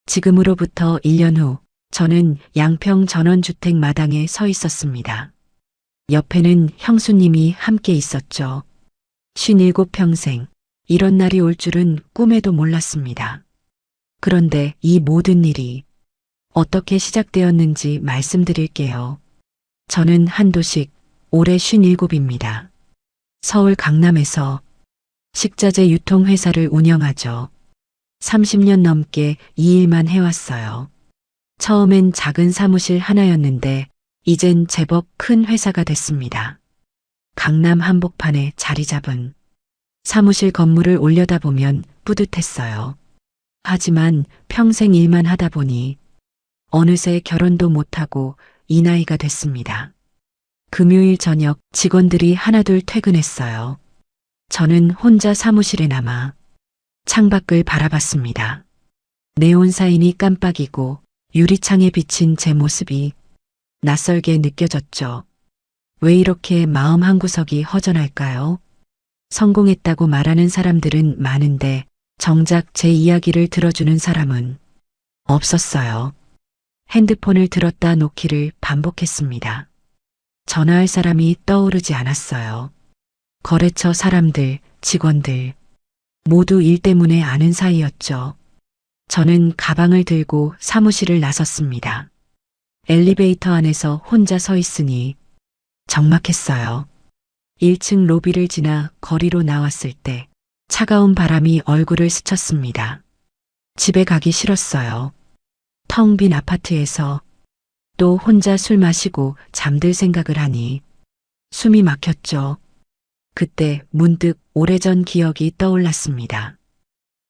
지금으로부터 1년 후 저는 양평 전원주택 마당에 서 있었습니다. 옆에는 형수님이 함께 있었죠. 57평생 이런 날이 올 줄은 꿈에도 몰랐습니다. 그런데 이 모든 일이 어떻게 시작되었는지 말씀드릴게요. 저는 한도식, 올해 57입니다. 서울 강남에서 식자재 유통회사를 운영하죠. 30년 넘게 이 일만 해왔어요. 처음엔 작은 사무실 하나였는데 이젠 제법 큰 회사가 됐습니다. 강남 한복판에 자리 잡은 사무실 건물을 올려다보면 뿌듯했어요. 하지만 평생 일만 하다 보니 어느새 결혼도 못하고 이 나이가 됐습니다. 금요일 저녁 직원들이 하나둘 퇴근했어요. 저는 혼자 사무실에 남아 창밖을 바라봤습니다. 네온사인이 깜빡이고 유리창에 비친 제 모습이 낯설게 느껴졌죠. 왜 이렇게 마음 한구석이 허전할까요? 성공했다고 말하는 사람들은 많은데 정작 제 이야기를 들어주는 사람은 없었어요. 핸드폰을 들었다 놓기를 반복했습니다. 전화할 사람이 떠오르지 않았어요. 거래처 사람들, 직원들 모두 일 때문에 아는 사이였죠. 저는 가방을 들고 사무실을 나섰습니다. 엘리베이터 안에서 혼자 서 있으니 적막했어요. 1층 로비를 지나 거리로 나왔을 때 차가운 바람이 얼굴을 스쳤습니다. 집에 가기 싫었어요. 텅 빈 아파트에서 또 혼자 술 마시고 잠들 생각을 하니 숨이 막혔죠. 그때 문득 오래전 기억이 떠올랐습니다.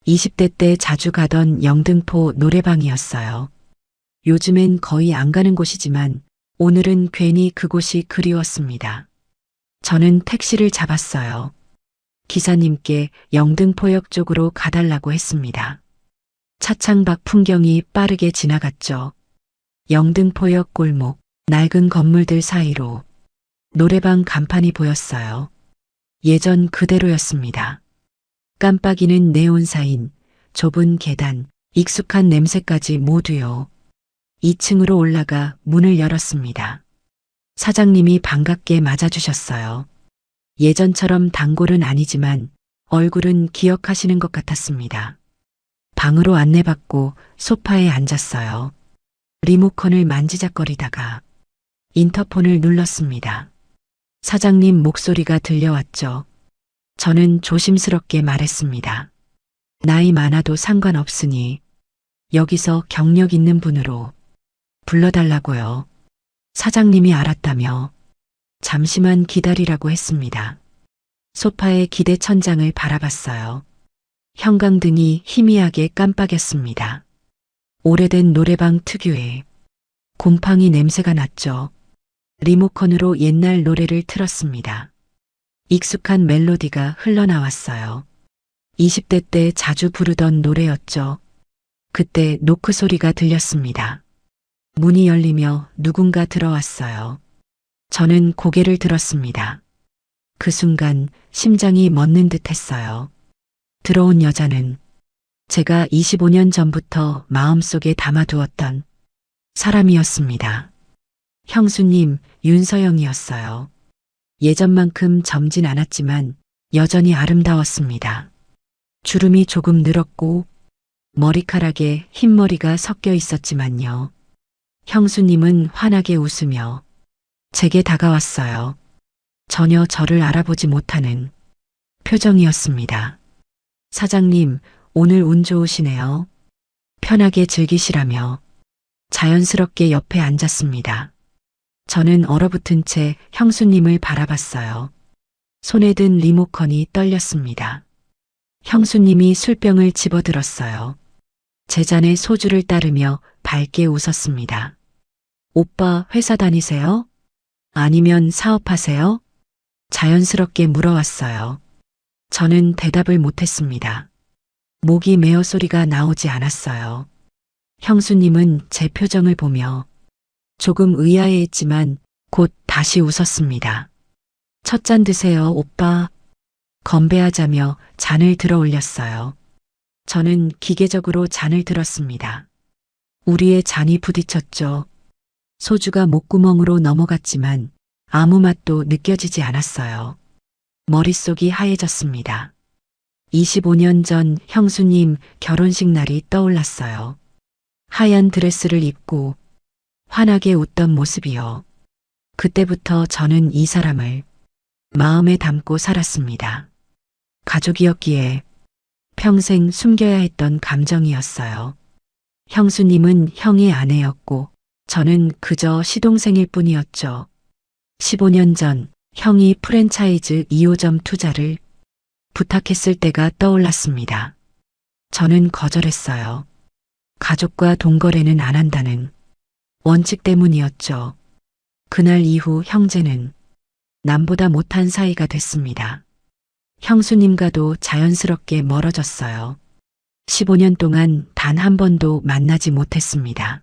20대 때 자주 가던 영등포 노래방이었어요. 요즘엔 거의 안 가는 곳이지만 오늘은 괜히 그곳이 그리웠습니다. 저는 택시를 잡았어요. 기사님께 영등포역 쪽으로 가달라고 했습니다. 차창 밖 풍경이 빠르게 지나갔죠. 영등포역 골목, 낡은 건물들 사이로 노래방 간판이 보였어요. 예전 그대로였습니다. 깜빡이는 네온사인, 좁은 계단, 익숙한 냄새까지 모두요. 2층으로 올라가 문을 열었습니다. 사장님이 반갑게 맞아주셨어요. 예전처럼 단골은 아니지만 얼굴은 기억하시는 것 같았습니다. 방으로 안내받고 소파에 앉았어요. 리모컨을 만지작거리다가 인터폰을 눌렀습니다. 사장님 목소리가 들려왔죠. 저는 조심스럽게 말했습니다. 나이 많아도 상관없으니 여기서 경력 있는 분으로 불러달라고요. 사장님이 알았다며 잠시만 기다리라고 했습니다. 소파의 기대 천장을 바라봤어요. 형광등이 희미하게 깜빡였습니다. 오래된 노래방 특유의 곰팡이 냄새가 났죠. 리모컨으로 옛날 노래를 틀었습니다. 익숙한 멜로디가 흘러나왔어요. 20대 때 자주 부르던 노래였죠. 그때 노크 소리가 들렸습니다. 문이 열리며 누군가 들어왔어요. 저는 고개를 들었습니다. 그 순간 심장이 멎는 듯 했어요. 들어온 여자는 제가 25년 전부터 마음속에 담아두었던 사람이었습니다. 형수님 윤서영이었어요. 예전만큼 젊진 않았지만 여전히 아름다웠습니다. 주름이 조금 늘었고 머리카락에 흰머리가 섞여 있었지만요. 형수님은 환하게 웃으며 제게 다가왔어요. 전혀 저를 알아보지 못하는 표정이었습니다. 사장님, 오늘 운 좋으시네요. 편하게 즐기시라며 자연스럽게 옆에 앉았습니다. 저는 얼어붙은 채 형수님을 바라봤어요. 손에 든 리모컨이 떨렸습니다. 형수님이 술병을 집어들었어요. 제 잔에 소주를 따르며 밝게 웃었습니다. 오빠 회사 다니세요? 아니면 사업하세요? 자연스럽게 물어왔어요. 저는 대답을 못했습니다. 목이 메어 소리가 나오지 않았어요. 형수님은 제 표정을 보며 조금 의아해했지만 곧 다시 웃었습니다. 첫 잔 드세요, 오빠. 건배하자며 잔을 들어 올렸어요. 저는 기계적으로 잔을 들었습니다. 우리의 잔이 부딪혔죠. 소주가 목구멍으로 넘어갔지만 아무 맛도 느껴지지 않았어요. 머릿속이 하얘졌습니다. 25년 전 형수님 결혼식 날이 떠올랐어요. 하얀 드레스를 입고 환하게 웃던 모습이요. 그때부터 저는 이 사람을 마음에 담고 살았습니다. 가족이었기에 평생 숨겨야 했던 감정이었어요. 형수님은 형의 아내였고 저는 그저 시동생일 뿐이었죠. 15년 전 형이 프랜차이즈 2호점 투자를 부탁했을 때가 떠올랐습니다. 저는 거절했어요. 가족과 동거래는 안 한다는 원칙 때문이었죠. 그날 이후 형제는 남보다 못한 사이가 됐습니다. 형수님과도 자연스럽게 멀어졌어요. 15년 동안 단 한 번도 만나지 못했습니다.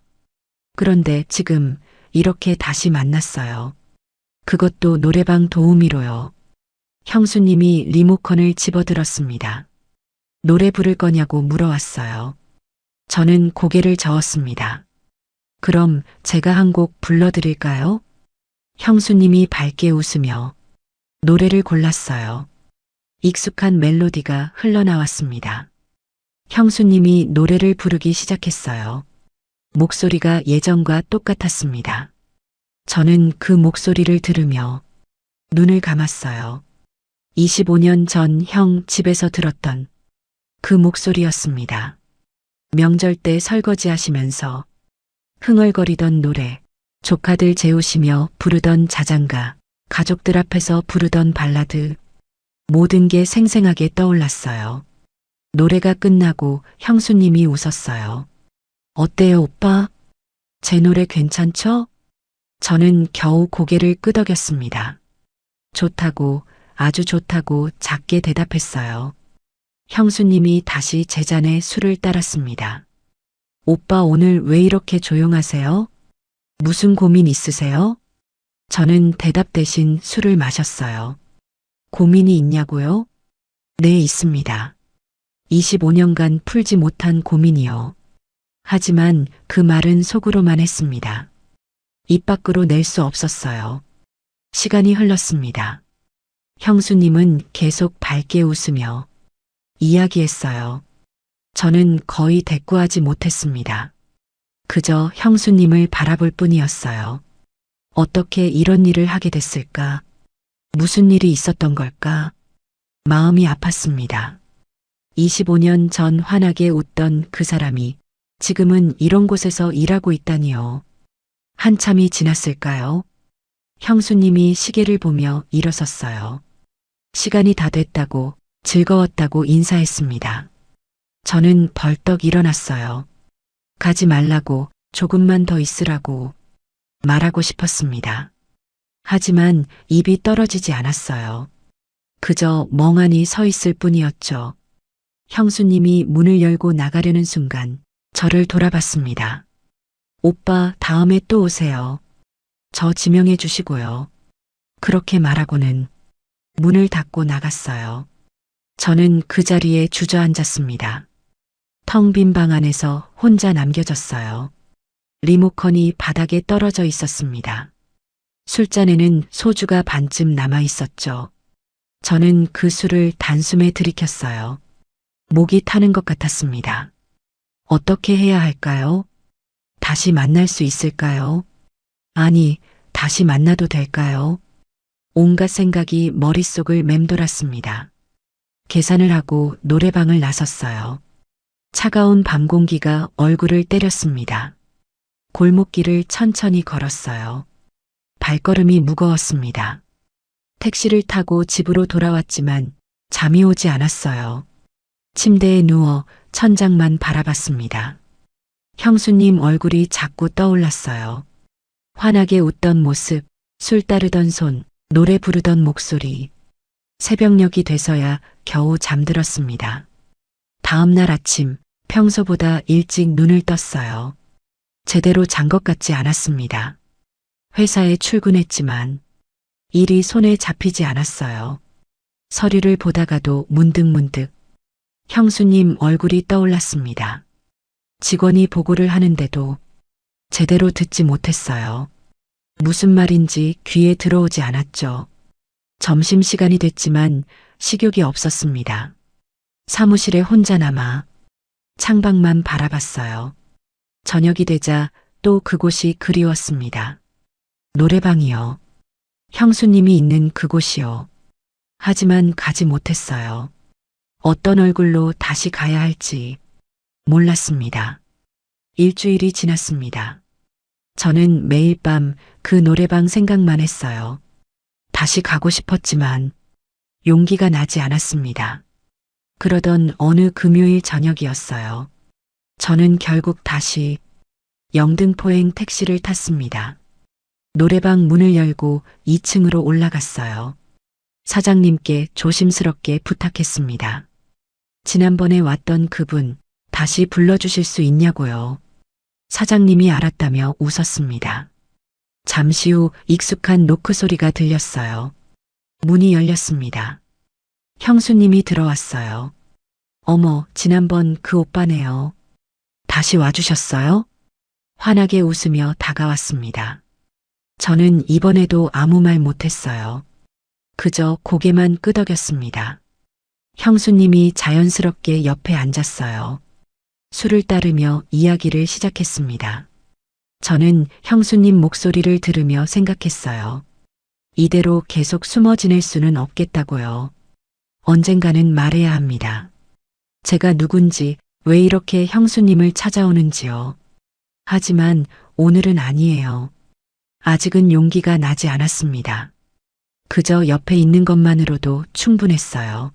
그런데 지금 이렇게 다시 만났어요. 그것도 노래방 도우미로요. 형수님이 리모컨을 집어들었습니다. 노래 부를 거냐고 물어왔어요. 저는 고개를 저었습니다. 그럼 제가 한 곡 불러드릴까요? 형수님이 밝게 웃으며 노래를 골랐어요. 익숙한 멜로디가 흘러나왔습니다. 형수님이 노래를 부르기 시작했어요. 목소리가 예전과 똑같았습니다. 저는 그 목소리를 들으며 눈을 감았어요. 25년 전 형 집에서 들었던 그 목소리였습니다. 명절 때 설거지 하시면서 흥얼거리던 노래, 조카들 재우시며 부르던 자장가, 가족들 앞에서 부르던 발라드, 모든 게 생생하게 떠올랐어요. 노래가 끝나고 형수님이 웃었어요. 어때요, 오빠? 제 노래 괜찮죠? 저는 겨우 고개를 끄덕였습니다. 좋다고, 아주 좋다고 작게 대답했어요. 형수님이 다시 제 잔에 술을 따랐습니다. 오빠 오늘 왜 이렇게 조용하세요? 무슨 고민 있으세요? 저는 대답 대신 술을 마셨어요. 고민이 있냐고요? 네, 있습니다. 25년간 풀지 못한 고민이요. 하지만 그 말은 속으로만 했습니다. 입 밖으로 낼 수 없었어요. 시간이 흘렀습니다. 형수님은 계속 밝게 웃으며 이야기했어요. 저는 거의 대꾸하지 못했습니다. 그저 형수님을 바라볼 뿐이었어요. 어떻게 이런 일을 하게 됐을까? 무슨 일이 있었던 걸까? 마음이 아팠습니다. 25년 전 환하게 웃던 그 사람이 지금은 이런 곳에서 일하고 있다니요. 한참이 지났을까요? 형수님이 시계를 보며 일어섰어요. 시간이 다 됐다고, 즐거웠다고 인사했습니다. 저는 벌떡 일어났어요. 가지 말라고, 조금만 더 있으라고 말하고 싶었습니다. 하지만 입이 떨어지지 않았어요. 그저 멍하니 서 있을 뿐이었죠. 형수님이 문을 열고 나가려는 순간 저를 돌아봤습니다. 오빠 다음에 또 오세요. 저 지명해 주시고요. 그렇게 말하고는 문을 닫고 나갔어요. 저는 그 자리에 주저앉았습니다. 텅 빈 방 안에서 혼자 남겨졌어요. 리모컨이 바닥에 떨어져 있었습니다. 술잔에는 소주가 반쯤 남아 있었죠. 저는 그 술을 단숨에 들이켰어요. 목이 타는 것 같았습니다. 어떻게 해야 할까요? 다시 만날 수 있을까요? 아니, 다시 만나도 될까요? 온갖 생각이 머릿속을 맴돌았습니다. 계산을 하고 노래방을 나섰어요. 차가운 밤 공기가 얼굴을 때렸습니다. 골목길을 천천히 걸었어요. 발걸음이 무거웠습니다. 택시를 타고 집으로 돌아왔지만 잠이 오지 않았어요. 침대에 누워 천장만 바라봤습니다. 형수님 얼굴이 자꾸 떠올랐어요. 환하게 웃던 모습, 술 따르던 손, 노래 부르던 목소리. 새벽녘이 돼서야 겨우 잠들었습니다. 다음 날 아침, 평소보다 일찍 눈을 떴어요. 제대로 잔 것 같지 않았습니다. 회사에 출근했지만 일이 손에 잡히지 않았어요. 서류를 보다가도 문득문득 형수님 얼굴이 떠올랐습니다. 직원이 보고를 하는데도 제대로 듣지 못했어요. 무슨 말인지 귀에 들어오지 않았죠. 점심시간이 됐지만 식욕이 없었습니다. 사무실에 혼자 남아 창밖만 바라봤어요. 저녁이 되자 또 그곳이 그리웠습니다. 노래방이요. 형수님이 있는 그곳이요. 하지만 가지 못했어요. 어떤 얼굴로 다시 가야 할지 몰랐습니다. 일주일이 지났습니다. 저는 매일 밤 그 노래방 생각만 했어요. 다시 가고 싶었지만 용기가 나지 않았습니다. 그러던 어느 금요일 저녁이었어요. 저는 결국 다시 영등포행 택시를 탔습니다. 노래방 문을 열고 2층으로 올라갔어요. 사장님께 조심스럽게 부탁했습니다. 지난번에 왔던 그분 다시 불러주실 수 있냐고요. 사장님이 알았다며 웃었습니다. 잠시 후 익숙한 노크 소리가 들렸어요. 문이 열렸습니다. 형수님이 들어왔어요. 어머, 지난번 그 오빠네요. 다시 와주셨어요? 환하게 웃으며 다가왔습니다. 저는 이번에도 아무 말 못했어요. 그저 고개만 끄덕였습니다. 형수님이 자연스럽게 옆에 앉았어요. 술을 따르며 이야기를 시작했습니다. 저는 형수님 목소리를 들으며 생각했어요. 이대로 계속 숨어 지낼 수는 없겠다고요. 언젠가는 말해야 합니다. 제가 누군지, 왜 이렇게 형수님을 찾아오는지요. 하지만 오늘은 아니에요. 아직은 용기가 나지 않았습니다. 그저 옆에 있는 것만으로도 충분했어요.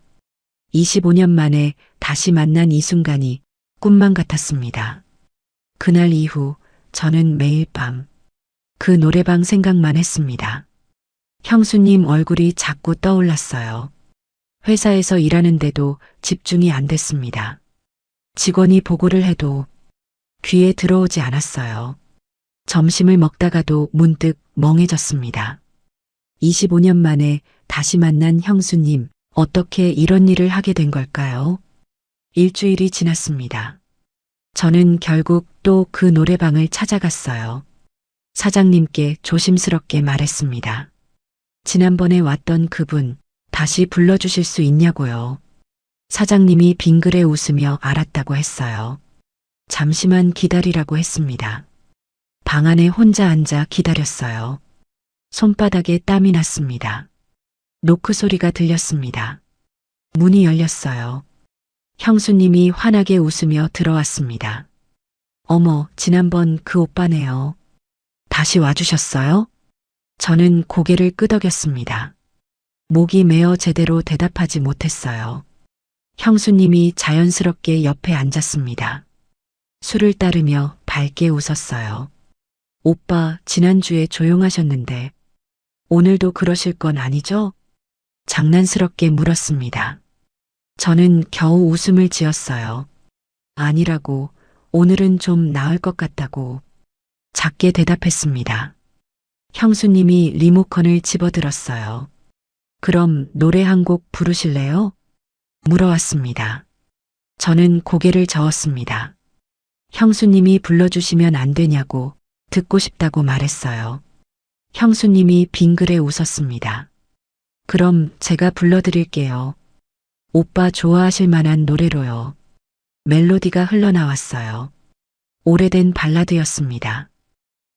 25년 만에 다시 만난 이 순간이 꿈만 같았습니다. 그날 이후 저는 매일 밤 그 노래방 생각만 했습니다. 형수님 얼굴이 자꾸 떠올랐어요. 회사에서 일하는데도 집중이 안 됐습니다. 직원이 보고를 해도 귀에 들어오지 않았어요. 점심을 먹다가도 문득 멍해졌습니다. 25년 만에 다시 만난 형수님, 어떻게 이런 일을 하게 된 걸까요? 일주일이 지났습니다. 저는 결국 또 그 노래방을 찾아갔어요. 사장님께 조심스럽게 말했습니다. 지난번에 왔던 그분 다시 불러주실 수 있냐고요. 사장님이 빙그레 웃으며 알았다고 했어요. 잠시만 기다리라고 했습니다. 방 안에 혼자 앉아 기다렸어요. 손바닥에 땀이 났습니다. 노크 소리가 들렸습니다. 문이 열렸어요. 형수님이 환하게 웃으며 들어왔습니다. 어머, 지난번 그 오빠네요. 다시 와주셨어요? 저는 고개를 끄덕였습니다. 목이 메어 제대로 대답하지 못했어요. 형수님이 자연스럽게 옆에 앉았습니다. 술을 따르며 밝게 웃었어요. 오빠, 지난주에 조용하셨는데 오늘도 그러실 건 아니죠? 장난스럽게 물었습니다. 저는 겨우 웃음을 지었어요. 아니라고, 오늘은 좀 나을 것 같다고 작게 대답했습니다. 형수님이 리모컨을 집어들었어요. 그럼 노래 한 곡 부르실래요? 물어왔습니다. 저는 고개를 저었습니다. 형수님이 불러주시면 안 되냐고 듣고 싶다고 말했어요. 형수님이 빙그레 웃었습니다. 그럼 제가 불러드릴게요. 오빠 좋아하실 만한 노래로요. 멜로디가 흘러나왔어요. 오래된 발라드였습니다.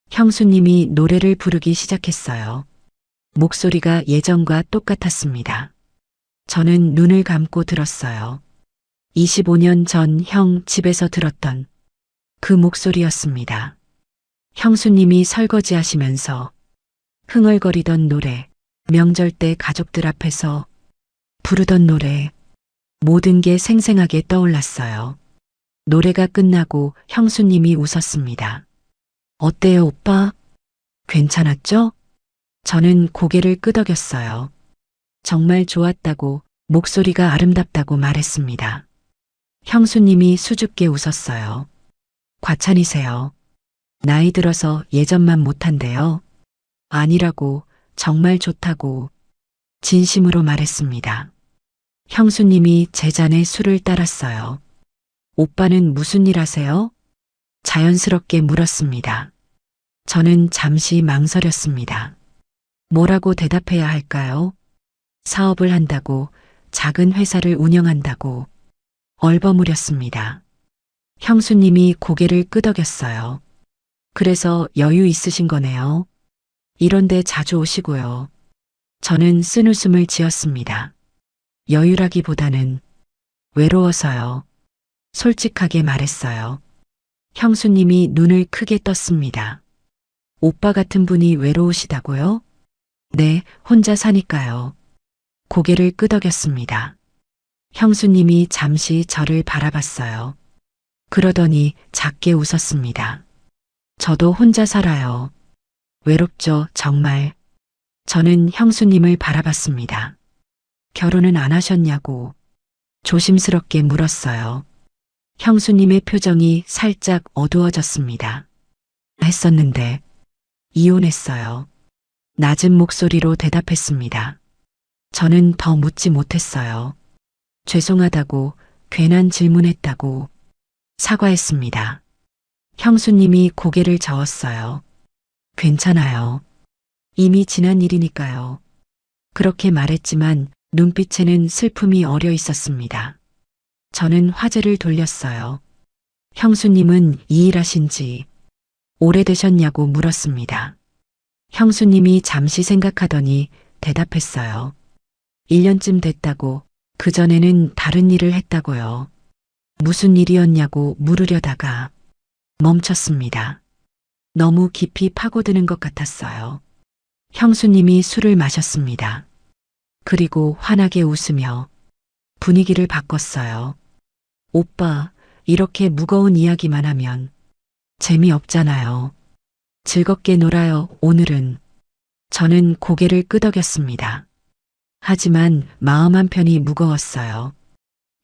형수님이 노래를 부르기 시작했어요. 목소리가 예전과 똑같았습니다. 저는 눈을 감고 들었어요. 25년 전 형 집에서 들었던 그 목소리였습니다. 형수님이 설거지 하시면서 흥얼거리던 노래, 명절 때 가족들 앞에서 부르던 노래, 모든 게 생생하게 떠올랐어요. 노래가 끝나고 형수님이 웃었습니다. 어때요, 오빠? 괜찮았죠? 저는 고개를 끄덕였어요. 정말 좋았다고, 목소리가 아름답다고 말했습니다. 형수님이 수줍게 웃었어요. 과찬이세요. 나이 들어서 예전만 못한대요. 아니라고, 정말 좋다고 진심으로 말했습니다. 형수님이 제 잔에 술을 따랐어요. 오빠는 무슨 일 하세요? 자연스럽게 물었습니다. 저는 잠시 망설였습니다. 뭐라고 대답해야 할까요? 사업을 한다고, 작은 회사를 운영한다고 얼버무렸습니다. 형수님이 고개를 끄덕였어요. 그래서 여유 있으신 거네요. 이런데 자주 오시고요. 저는 쓴웃음을 지었습니다. 여유라기보다는 외로워서요. 솔직하게 말했어요. 형수님이 눈을 크게 떴습니다. 오빠 같은 분이 외로우시다고요? 네, 혼자 사니까요. 고개를 끄덕였습니다. 형수님이 잠시 저를 바라봤어요. 그러더니 작게 웃었습니다. 저도 혼자 살아요. 외롭죠, 정말. 저는 형수님을 바라봤습니다. 결혼은 안 하셨냐고 조심스럽게 물었어요. 형수님의 표정이 살짝 어두워졌습니다. 했었는데 이혼했어요. 낮은 목소리로 대답했습니다. 저는 더 묻지 못했어요. 죄송하다고, 괜한 질문했다고 사과했습니다. 형수님이 고개를 저었어요. 괜찮아요. 이미 지난 일이니까요. 그렇게 말했지만 눈빛에는 슬픔이 어려 있었습니다. 저는 화제를 돌렸어요. 형수님은 이 일 하신 지 오래되셨냐고 물었습니다. 형수님이 잠시 생각하더니 대답했어요. 1년쯤 됐다고, 그전에는 다른 일을 했다고요. 무슨 일이었냐고 물으려다가 멈췄습니다. 너무 깊이 파고드는 것 같았어요. 형수님이 술을 마셨습니다. 그리고 환하게 웃으며 분위기를 바꿨어요. 오빠, 이렇게 무거운 이야기만 하면 재미없잖아요. 즐겁게 놀아요, 오늘은. 저는 고개를 끄덕였습니다. 하지만 마음 한편이 무거웠어요.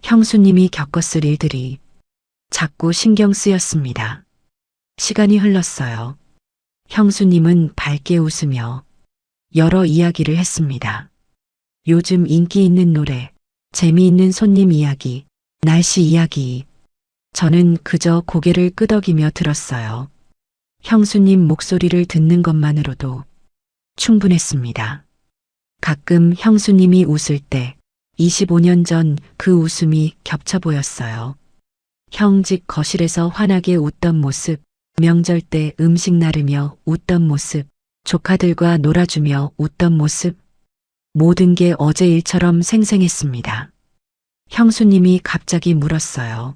형수님이 겪었을 일들이 자꾸 신경 쓰였습니다. 시간이 흘렀어요. 형수님은 밝게 웃으며 여러 이야기를 했습니다. 요즘 인기 있는 노래, 재미있는 손님 이야기, 날씨 이야기. 저는 그저 고개를 끄덕이며 들었어요. 형수님 목소리를 듣는 것만으로도 충분했습니다. 가끔 형수님이 웃을 때 25년 전 그 웃음이 겹쳐 보였어요. 형 집 거실에서 환하게 웃던 모습, 명절 때 음식 나르며 웃던 모습, 조카들과 놀아주며 웃던 모습, 모든 게 어제 일처럼 생생했습니다. 형수님이 갑자기 물었어요.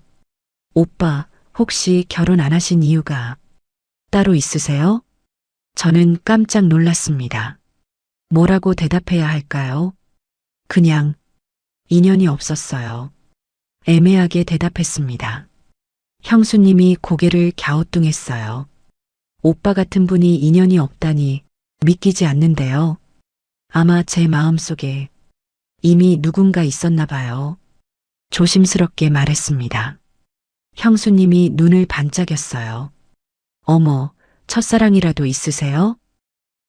오빠, 혹시 결혼 안 하신 이유가 따로 있으세요? 저는 깜짝 놀랐습니다. 뭐라고 대답해야 할까요? 그냥 인연이 없었어요. 애매하게 대답했습니다. 형수님이 고개를 갸우뚱했어요. 오빠 같은 분이 인연이 없다니 믿기지 않는데요. 아마 제 마음속에 이미 누군가 있었나 봐요. 조심스럽게 말했습니다. 형수님이 눈을 반짝였어요. 어머, 첫사랑이라도 있으세요?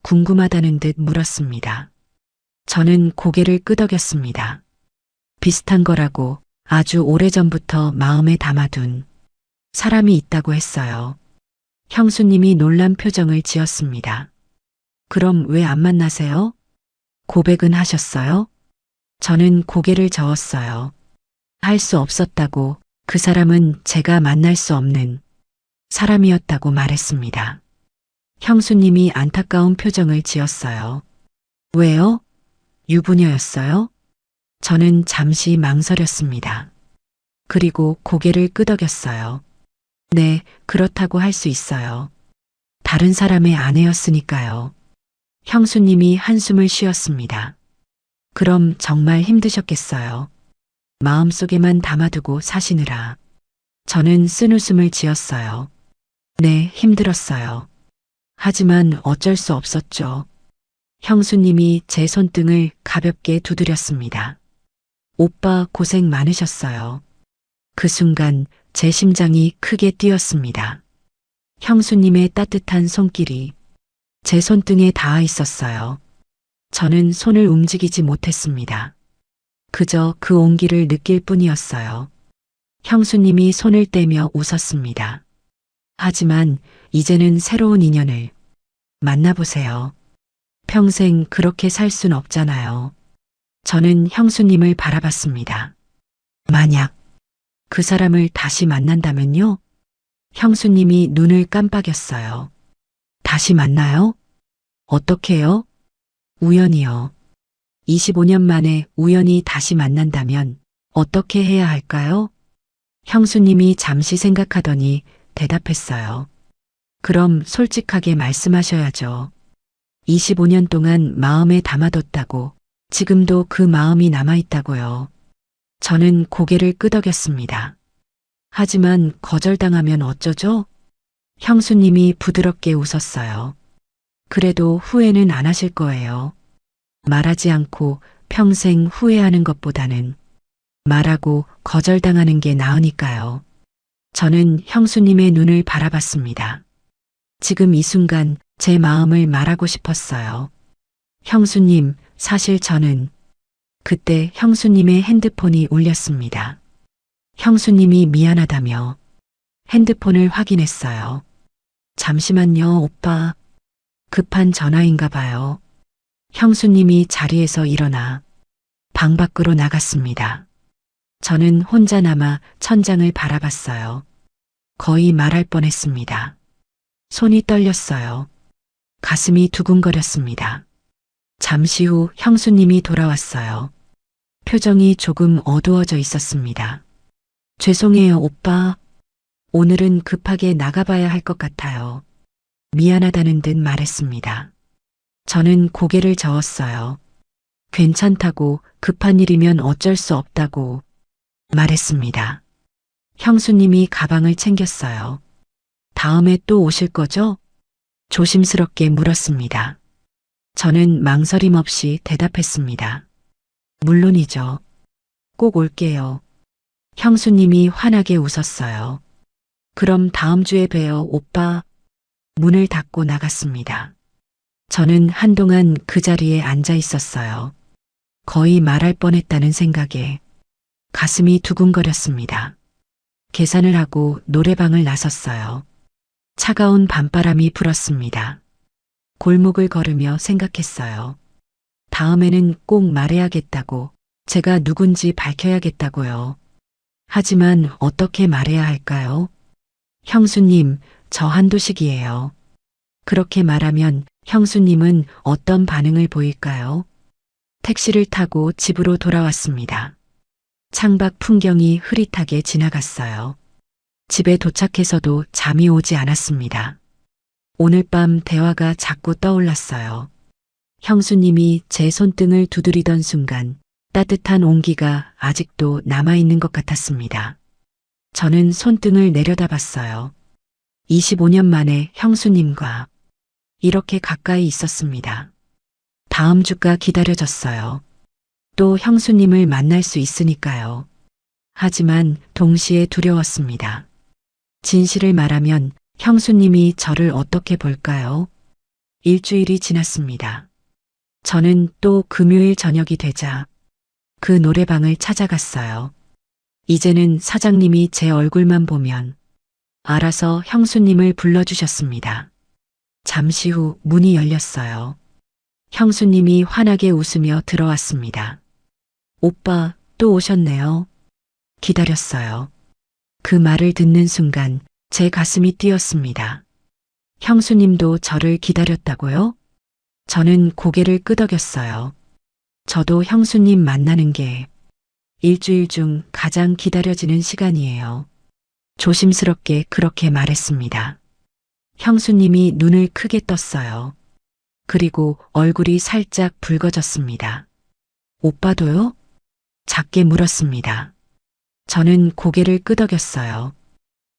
궁금하다는 듯 물었습니다. 저는 고개를 끄덕였습니다. 비슷한 거라고, 아주 오래전부터 마음에 담아둔 사람이 있다고 했어요. 형수님이 놀란 표정을 지었습니다. 그럼 왜 안 만나세요? 고백은 하셨어요? 저는 고개를 저었어요. 할 수 없었다고, 그 사람은 제가 만날 수 없는 사람이었다고 말했습니다. 형수님이 안타까운 표정을 지었어요. 왜요? 유부녀였어요? 저는 잠시 망설였습니다. 그리고 고개를 끄덕였어요. 네, 그렇다고 할 수 있어요. 다른 사람의 아내였으니까요. 형수님이 한숨을 쉬었습니다. 그럼 정말 힘드셨겠어요. 마음속에만 담아두고 사시느라. 저는 쓴웃음을 지었어요. 네, 힘들었어요. 하지만 어쩔 수 없었죠. 형수님이 제 손등을 가볍게 두드렸습니다. 오빠 고생 많으셨어요. 그 순간 제 심장이 크게 뛰었습니다. 형수님의 따뜻한 손길이 제 손등에 닿아 있었어요. 저는 손을 움직이지 못했습니다. 그저 그 온기를 느낄 뿐이었어요. 형수님이 손을 떼며 웃었습니다. 하지만 이제는 새로운 인연을 만나보세요. 평생 그렇게 살 순 없잖아요. 저는 형수님을 바라봤습니다. 만약 그 사람을 다시 만난다면요? 형수님이 눈을 깜빡였어요. 다시 만나요? 어떻게요? 우연히요. 25년 만에 우연히 다시 만난다면 어떻게 해야 할까요? 형수님이 잠시 생각하더니 대답했어요. 그럼 솔직하게 말씀하셔야죠. 25년 동안 마음에 담아뒀다고, 지금도 그 마음이 남아있다고요. 저는 고개를 끄덕였습니다. 하지만 거절당하면 어쩌죠? 형수님이 부드럽게 웃었어요. 그래도 후회는 안 하실 거예요. 말하지 않고 평생 후회하는 것보다는 말하고 거절당하는 게 나으니까요. 저는 형수님의 눈을 바라봤습니다. 지금 이 순간 제 마음을 말하고 싶었어요. 형수님, 사실 저는 그때 형수님의 핸드폰이 울렸습니다. 형수님이 미안하다며 핸드폰을 확인했어요. 잠시만요, 오빠. 급한 전화인가 봐요. 형수님이 자리에서 일어나 방 밖으로 나갔습니다. 저는 혼자 남아 천장을 바라봤어요. 거의 말할 뻔했습니다. 손이 떨렸어요. 가슴이 두근거렸습니다. 잠시 후 형수님이 돌아왔어요. 표정이 조금 어두워져 있었습니다. 죄송해요, 오빠. 오늘은 급하게 나가봐야 할 것 같아요. 미안하다는 듯 말했습니다. 저는 고개를 저었어요. 괜찮다고, 급한 일이면 어쩔 수 없다고 말했습니다. 형수님이 가방을 챙겼어요. 다음에 또 오실 거죠? 조심스럽게 물었습니다. 저는 망설임 없이 대답했습니다. 물론이죠. 꼭 올게요. 형수님이 환하게 웃었어요. 그럼 다음 주에 봬요, 오빠. 문을 닫고 나갔습니다. 저는 한동안 그 자리에 앉아 있었어요. 거의 말할 뻔했다는 생각에 가슴이 두근거렸습니다. 계산을 하고 노래방을 나섰어요. 차가운 밤바람이 불었습니다. 골목을 걸으며 생각했어요. 다음에는 꼭 말해야겠다고, 제가 누군지 밝혀야겠다고요. 하지만 어떻게 말해야 할까요? 형수님, 저 한도식이에요. 그렇게 말하면 형수님은 어떤 반응을 보일까요? 택시를 타고 집으로 돌아왔습니다. 창밖 풍경이 흐릿하게 지나갔어요. 집에 도착해서도 잠이 오지 않았습니다. 오늘 밤 대화가 자꾸 떠올랐어요. 형수님이 제 손등을 두드리던 순간 따뜻한 온기가 아직도 남아있는 것 같았습니다. 저는 손등을 내려다봤어요. 25년 만에 형수님과 이렇게 가까이 있었습니다. 다음 주가 기다려졌어요. 또 형수님을 만날 수 있으니까요. 하지만 동시에 두려웠습니다. 진실을 말하면 형수님이 저를 어떻게 볼까요? 일주일이 지났습니다. 저는 또 금요일 저녁이 되자 그 노래방을 찾아갔어요. 이제는 사장님이 제 얼굴만 보면 알아서 형수님을 불러주셨습니다. 잠시 후 문이 열렸어요. 형수님이 환하게 웃으며 들어왔습니다. 오빠, 또 오셨네요. 기다렸어요. 그 말을 듣는 순간 제 가슴이 뛰었습니다. 형수님도 저를 기다렸다고요? 저는 고개를 끄덕였어요. 저도 형수님 만나는 게 일주일 중 가장 기다려지는 시간이에요. 조심스럽게 그렇게 말했습니다. 형수님이 눈을 크게 떴어요. 그리고 얼굴이 살짝 붉어졌습니다. 오빠도요? 작게 물었습니다. 저는 고개를 끄덕였어요.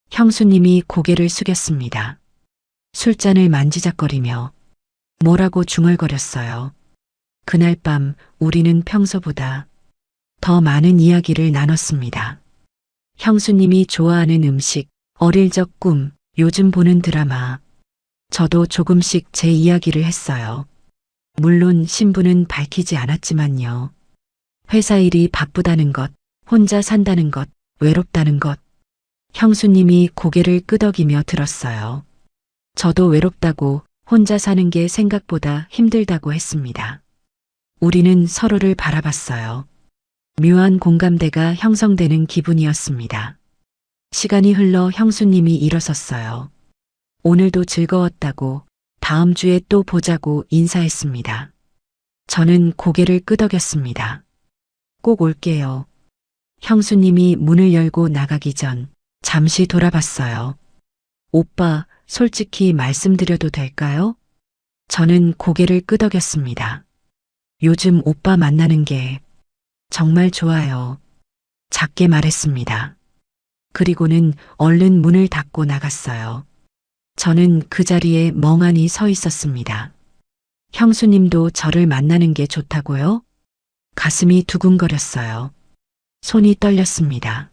형수님이 고개를 숙였습니다. 술잔을 만지작거리며 뭐라고 중얼거렸어요. 그날 밤 우리는 평소보다 더 많은 이야기를 나눴습니다. 형수님이 좋아하는 음식, 어릴 적 꿈, 요즘 보는 드라마. 저도 조금씩 제 이야기를 했어요. 물론 신부는 밝히지 않았지만요. 회사 일이 바쁘다는 것, 혼자 산다는 것, 외롭다는 것. 형수님이 고개를 끄덕이며 들었어요. 저도 외롭다고 혼자 사는 게 생각보다 힘들다고 했습니다. 우리는 서로를 바라봤어요. 묘한 공감대가 형성되는 기분이었습니다. 시간이 흘러 형수님이 일어섰어요. 오늘도 즐거웠다고 다음 주에 또 보자고 인사했습니다. 저는 고개를 끄덕였습니다. 꼭 올게요. 형수님이 문을 열고 나가기 전 잠시 돌아봤어요. 오빠, 솔직히 말씀드려도 될까요? 저는 고개를 끄덕였습니다. 요즘 오빠 만나는 게 정말 좋아요. 작게 말했습니다. 그리고는 얼른 문을 닫고 나갔어요. 저는 그 자리에 멍하니 서 있었습니다. 형수님도 저를 만나는 게 좋다고요? 가슴이 두근거렸어요. 손이 떨렸습니다.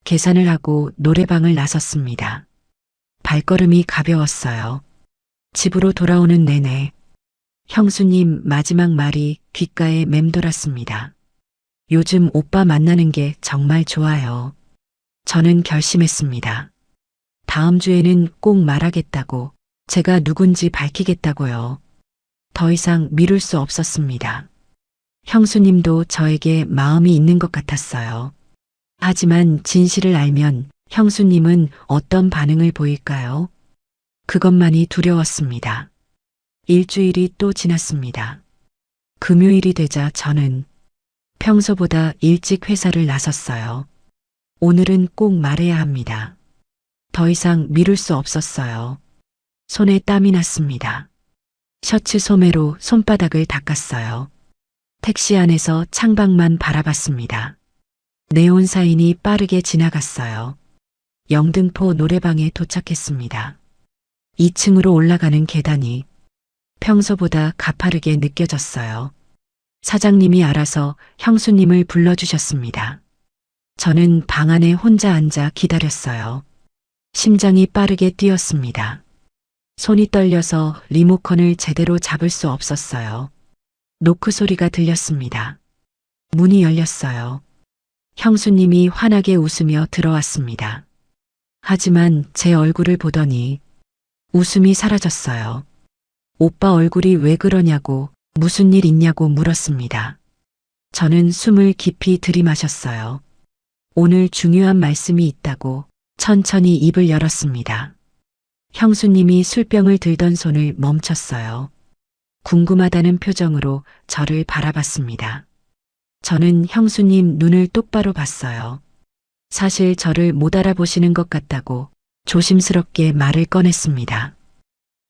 계산을 하고 노래방을 나섰습니다. 발걸음이 가벼웠어요. 집으로 돌아오는 내내 형수님 마지막 말이 귓가에 맴돌았습니다. 요즘 오빠 만나는 게 정말 좋아요. 저는 결심했습니다. 다음 주에는 꼭 말하겠다고, 제가 누군지 밝히겠다고요. 더 이상 미룰 수 없었습니다. 형수님도 저에게 마음이 있는 것 같았어요. 하지만 진실을 알면 형수님은 어떤 반응을 보일까요? 그것만이 두려웠습니다. 일주일이 또 지났습니다. 금요일이 되자 저는 평소보다 일찍 회사를 나섰어요. 오늘은 꼭 말해야 합니다. 더 이상 미룰 수 없었어요. 손에 땀이 났습니다. 셔츠 소매로 손바닥을 닦았어요. 택시 안에서 창밖만 바라봤습니다. 네온 사인이 빠르게 지나갔어요. 영등포 노래방에 도착했습니다. 2층으로 올라가는 계단이 평소보다 가파르게 느껴졌어요. 사장님이 알아서 형수님을 불러주셨습니다. 저는 방 안에 혼자 앉아 기다렸어요. 심장이 빠르게 뛰었습니다. 손이 떨려서 리모컨을 제대로 잡을 수 없었어요. 노크 소리가 들렸습니다. 문이 열렸어요. 형수님이 환하게 웃으며 들어왔습니다. 하지만 제 얼굴을 보더니 웃음이 사라졌어요. 오빠 얼굴이 왜 그러냐고, 무슨 일 있냐고 물었습니다. 저는 숨을 깊이 들이마셨어요. 오늘 중요한 말씀이 있다고 천천히 입을 열었습니다. 형수님이 술병을 들던 손을 멈췄어요. 궁금하다는 표정으로 저를 바라봤습니다. 저는 형수님 눈을 똑바로 봤어요. 사실 저를 못 알아보시는 것 같다고 조심스럽게 말을 꺼냈습니다.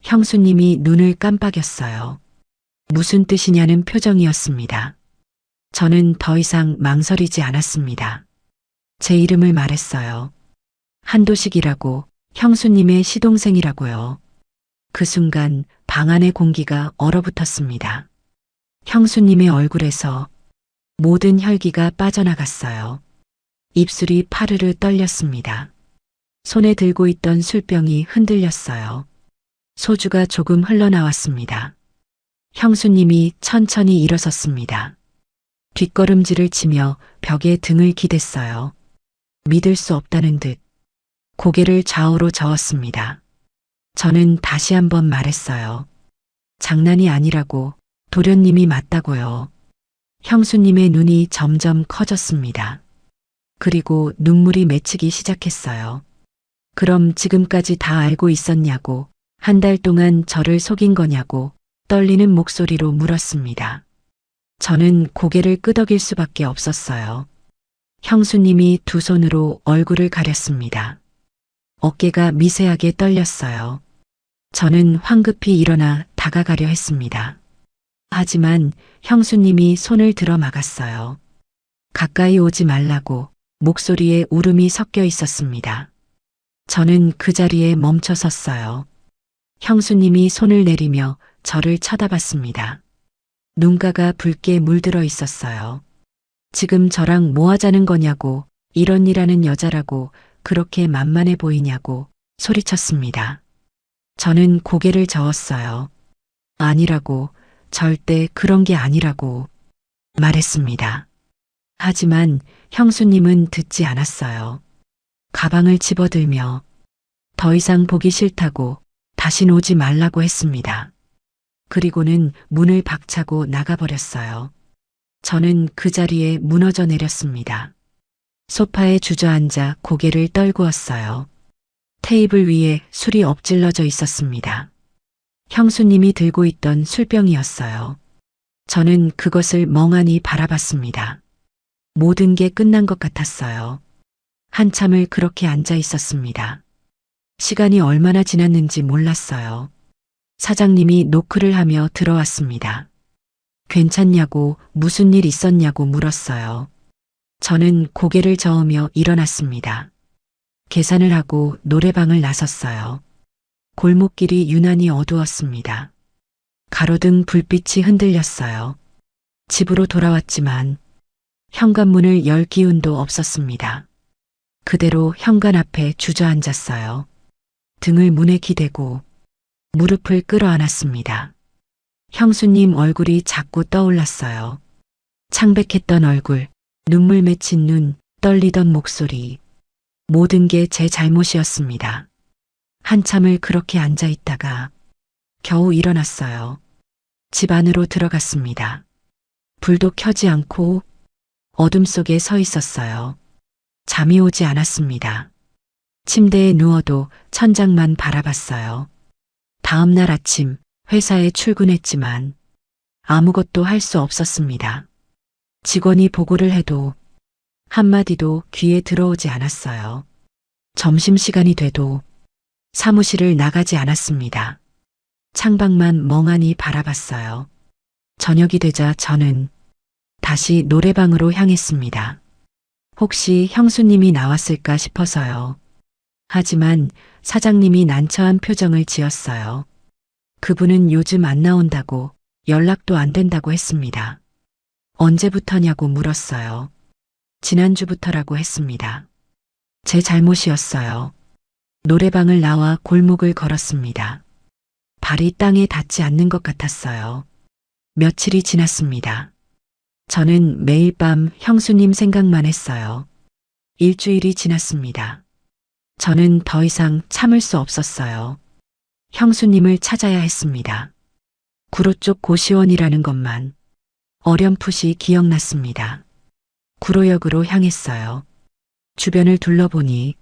형수님이 눈을 깜빡였어요. 무슨 뜻이냐는 표정이었습니다. 저는 더 이상 망설이지 않았습니다. 제 이름을 말했어요. 한도식이라고, 형수님의 시동생이라고요. 그 순간 방 안의 공기가 얼어붙었습니다. 형수님의 얼굴에서 모든 혈기가 빠져나갔어요. 입술이 파르르 떨렸습니다. 손에 들고 있던 술병이 흔들렸어요. 소주가 조금 흘러나왔습니다. 형수님이 천천히 일어섰습니다. 뒷걸음질을 치며 벽에 등을 기댔어요. 믿을 수 없다는 듯 고개를 좌우로 저었습니다. 저는 다시 한번 말했어요. 장난이 아니라고, 도련님이 맞다고요. 형수님의 눈이 점점 커졌습니다. 그리고 눈물이 맺히기 시작했어요. 그럼 지금까지 다 알고 있었냐고, 한 달 동안 저를 속인 거냐고 떨리는 목소리로 물었습니다. 저는 고개를 끄덕일 수밖에 없었어요. 형수님이 두 손으로 얼굴을 가렸습니다. 어깨가 미세하게 떨렸어요. 저는 황급히 일어나 다가가려 했습니다. 하지만 형수님이 손을 들어 막았어요. 가까이 오지 말라고 목소리에 울음이 섞여 있었습니다. 저는 그 자리에 멈춰 섰어요. 형수님이 손을 내리며 저를 쳐다봤습니다. 눈가가 붉게 물들어 있었어요. 지금 저랑 뭐 하자는 거냐고, 이런 일 하는 여자라고 그렇게 만만해 보이냐고 소리쳤습니다. 저는 고개를 저었어요. 아니라고, 절대 그런 게 아니라고 말했습니다. 하지만 형수님은 듣지 않았어요. 가방을 집어들며 더 이상 보기 싫다고 다신 오지 말라고 했습니다. 그리고는 문을 박차고 나가버렸어요. 저는 그 자리에 무너져 내렸습니다. 소파에 주저앉아 고개를 떨구었어요. 테이블 위에 술이 엎질러져 있었습니다. 형수님이 들고 있던 술병이었어요. 저는 그것을 멍하니 바라봤습니다. 모든 게 끝난 것 같았어요. 한참을 그렇게 앉아 있었습니다. 시간이 얼마나 지났는지 몰랐어요. 사장님이 노크를 하며 들어왔습니다. 괜찮냐고, 무슨 일 있었냐고 물었어요. 저는 고개를 저으며 일어났습니다. 계산을 하고 노래방을 나섰어요. 골목길이 유난히 어두웠습니다. 가로등 불빛이 흔들렸어요. 집으로 돌아왔지만 현관문을 열 기운도 없었습니다. 그대로 현관 앞에 주저앉았어요. 등을 문에 기대고 무릎을 끌어안았습니다. 형수님 얼굴이 자꾸 떠올랐어요. 창백했던 얼굴, 눈물 맺힌 눈, 떨리던 목소리. 모든 게 제 잘못이었습니다. 한참을 그렇게 앉아 있다가 겨우 일어났어요. 집 안으로 들어갔습니다. 불도 켜지 않고 어둠 속에 서 있었어요. 잠이 오지 않았습니다. 침대에 누워도 천장만 바라봤어요. 다음 날 아침 회사에 출근했지만 아무것도 할 수 없었습니다. 직원이 보고를 해도 한마디도 귀에 들어오지 않았어요. 점심시간이 돼도 사무실을 나가지 않았습니다. 창밖만 멍하니 바라봤어요. 저녁이 되자 저는 다시 노래방으로 향했습니다. 혹시 형수님이 나왔을까 싶어서요. 하지만 사장님이 난처한 표정을 지었어요. 그분은 요즘 안 나온다고, 연락도 안 된다고 했습니다. 언제부터냐고 물었어요. 지난주부터라고 했습니다. 제 잘못이었어요. 노래방을 나와 골목을 걸었습니다. 발이 땅에 닿지 않는 것 같았어요. 며칠이 지났습니다. 저는 매일 밤 형수님 생각만 했어요. 일주일이 지났습니다. 저는 더 이상 참을 수 없었어요. 형수님을 찾아야 했습니다. 구로 쪽 고시원이라는 것만 어렴풋이 기억났습니다. 구로역으로 향했어요. 주변을 둘러보니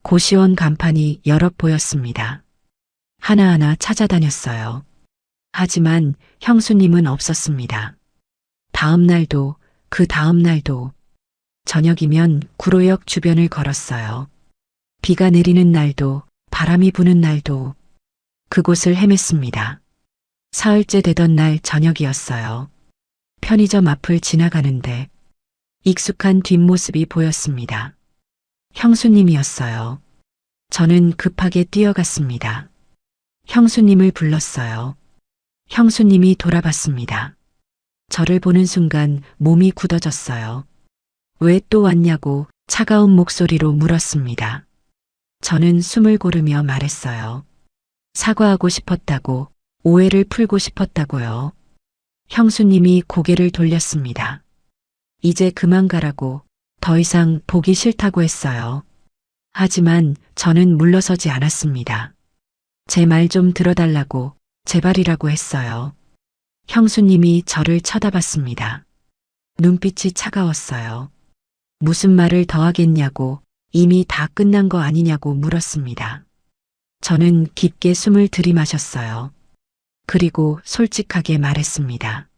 고시원 간판이 여러 보였습니다. 하나하나 찾아다녔어요. 하지만 형수님은 없었습니다. 다음 날도 그 다음 날도 저녁이면 구로역 주변을 걸었어요. 비가 내리는 날도 바람이 부는 날도 그곳을 헤맸습니다. 사흘째 되던 날 저녁이었어요. 편의점 앞을 지나가는데 익숙한 뒷모습이 보였습니다. 형수님이었어요. 저는 급하게 뛰어갔습니다. 형수님을 불렀어요. 형수님이 돌아봤습니다. 저를 보는 순간 몸이 굳어졌어요. 왜 또 왔냐고 차가운 목소리로 물었습니다. 저는 숨을 고르며 말했어요. 사과하고 싶었다고, 오해를 풀고 싶었다고요. 형수님이 고개를 돌렸습니다. 이제 그만 가라고, 더 이상 보기 싫다고 했어요. 하지만 저는 물러서지 않았습니다. 제 말 좀 들어달라고, 제발이라고 했어요. 형수님이 저를 쳐다봤습니다. 눈빛이 차가웠어요. 무슨 말을 더 하겠냐고, 이미 다 끝난 거 아니냐고 물었습니다. 저는 깊게 숨을 들이마셨어요. 그리고 솔직하게 말했습니다.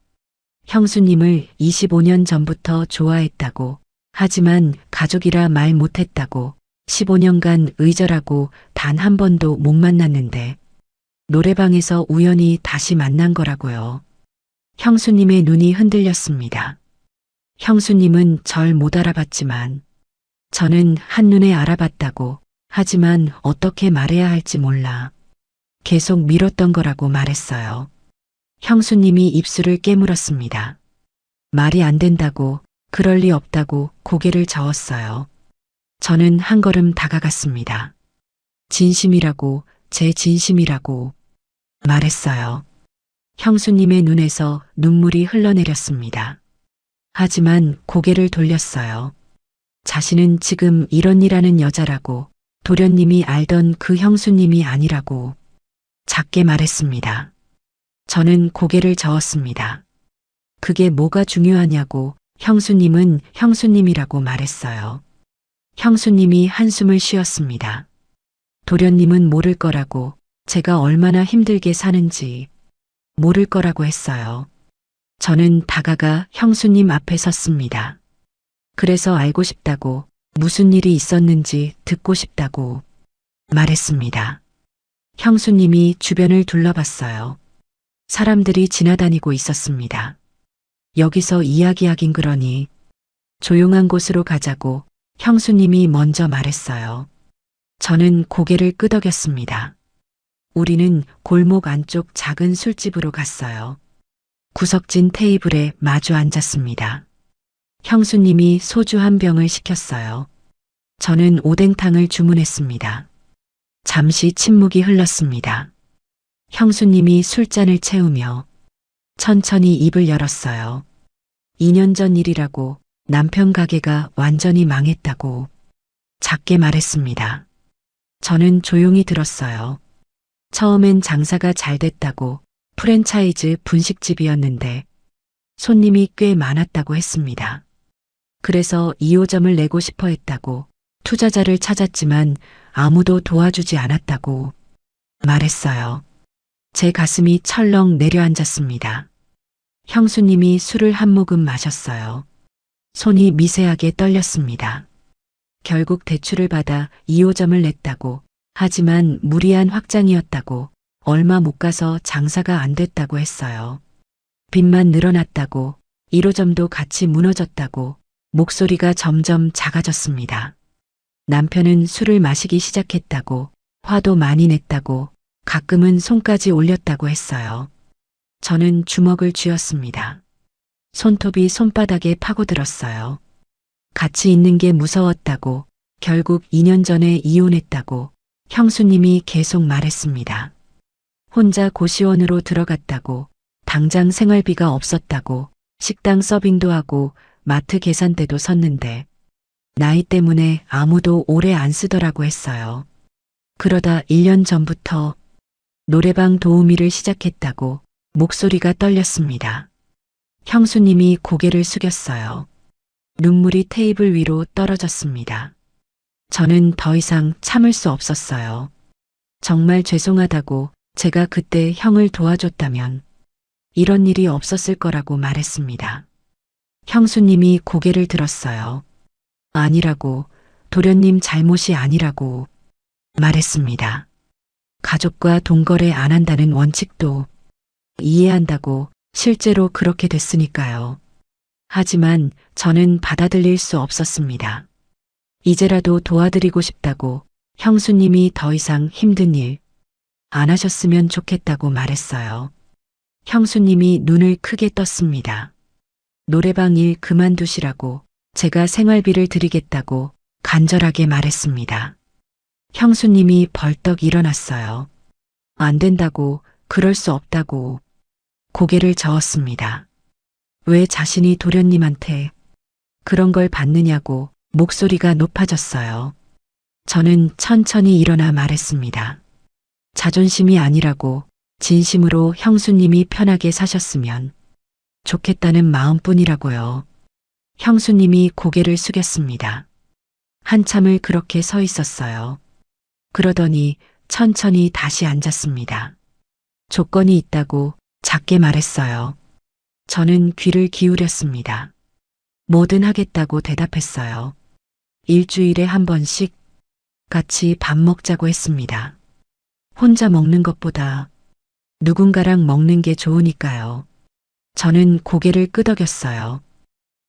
형수님을 25년 전부터 좋아했다고, 하지만 가족이라 말 못했다고, 15년간 의절하고 단 한 번도 못 만났는데 노래방에서 우연히 다시 만난 거라고요. 형수님의 눈이 흔들렸습니다. 형수님은 절 못 알아봤지만 저는 한눈에 알아봤다고, 하지만 어떻게 말해야 할지 몰라 계속 미뤘던 거라고 말했어요. 형수님이 입술을 깨물었습니다. 말이 안 된다고, 그럴 리 없다고 고개를 저었어요. 저는 한 걸음 다가갔습니다. 진심이라고, 제 진심이라고 말했어요. 형수님의 눈에서 눈물이 흘러내렸습니다. 하지만 고개를 돌렸어요. 자신은 지금 이런 일 하는 여자라고, 도련님이 알던 그 형수님이 아니라고 작게 말했습니다. 저는 고개를 저었습니다. 그게 뭐가 중요하냐고 형수님은 형수님이라고 말했어요. 형수님이 한숨을 쉬었습니다. 도련님은 모를 거라고, 제가 얼마나 힘들게 사는지 모를 거라고 했어요. 저는 다가가 형수님 앞에 섰습니다. 그래서 알고 싶다고, 무슨 일이 있었는지 듣고 싶다고 말했습니다. 형수님이 주변을 둘러봤어요. 사람들이 지나다니고 있었습니다. 여기서 이야기하긴 그러니 조용한 곳으로 가자고 형수님이 먼저 말했어요. 저는 고개를 끄덕였습니다. 우리는 골목 안쪽 작은 술집으로 갔어요. 구석진 테이블에 마주 앉았습니다. 형수님이 소주 한 병을 시켰어요. 저는 오뎅탕을 주문했습니다. 잠시 침묵이 흘렀습니다. 형수님이 술잔을 채우며 천천히 입을 열었어요. 2년 전 일이라고, 남편 가게가 완전히 망했다고 작게 말했습니다. 저는 조용히 들었어요. 처음엔 장사가 잘 됐다고, 프랜차이즈 분식집이었는데 손님이 꽤 많았다고 했습니다. 그래서 2호점을 내고 싶어 했다고, 투자자를 찾았지만 아무도 도와주지 않았다고 말했어요. 제 가슴이 철렁 내려앉았습니다. 형수님이 술을 한 모금 마셨어요. 손이 미세하게 떨렸습니다. 결국 대출을 받아 2호점을 냈다고, 하지만 무리한 확장이었다고, 얼마 못 가서 장사가 안 됐다고 했어요. 빚만 늘어났다고, 1호점도 같이 무너졌다고, 목소리가 점점 작아졌습니다. 남편은 술을 마시기 시작했다고, 화도 많이 냈다고, 가끔은 손까지 올렸다고 했어요. 저는 주먹을 쥐었습니다. 손톱이 손바닥에 파고들었어요. 같이 있는 게 무서웠다고, 결국 2년 전에 이혼했다고 형수님이 계속 말했습니다. 혼자 고시원으로 들어갔다고, 당장 생활비가 없었다고, 식당 서빙도 하고 마트 계산대도 섰는데 나이 때문에 아무도 오래 안 쓰더라고 했어요. 그러다 1년 전부터 노래방 도우미를 시작했다고. 목소리가 떨렸습니다. 형수님이 고개를 숙였어요. 눈물이 테이블 위로 떨어졌습니다. 저는 더 이상 참을 수 없었어요. 정말 죄송하다고, 제가 그때 형을 도와줬다면 이런 일이 없었을 거라고 말했습니다. 형수님이 고개를 들었어요. 아니라고, 도련님 잘못이 아니라고 말했습니다. 가족과 동거래 안 한다는 원칙도 이해한다고, 실제로 그렇게 됐으니까요. 하지만 저는 받아들일 수 없었습니다. 이제라도 도와드리고 싶다고, 형수님이 더 이상 힘든 일 안 하셨으면 좋겠다고 말했어요. 형수님이 눈을 크게 떴습니다. 노래방 일 그만두시라고, 제가 생활비를 드리겠다고 간절하게 말했습니다. 형수님이 벌떡 일어났어요. 안 된다고, 그럴 수 없다고 고개를 저었습니다. 왜 자신이 도련님한테 그런 걸 받느냐고 목소리가 높아졌어요. 저는 천천히 일어나 말했습니다. 자존심이 아니라고, 진심으로 형수님이 편하게 사셨으면 좋겠다는 마음뿐이라고요. 형수님이 고개를 숙였습니다. 한참을 그렇게 서 있었어요. 그러더니 천천히 다시 앉았습니다. 조건이 있다고 작게 말했어요. 저는 귀를 기울였습니다. 뭐든 하겠다고 대답했어요. 일주일에 한 번씩 같이 밥 먹자고 했습니다. 혼자 먹는 것보다 누군가랑 먹는 게 좋으니까요. 저는 고개를 끄덕였어요.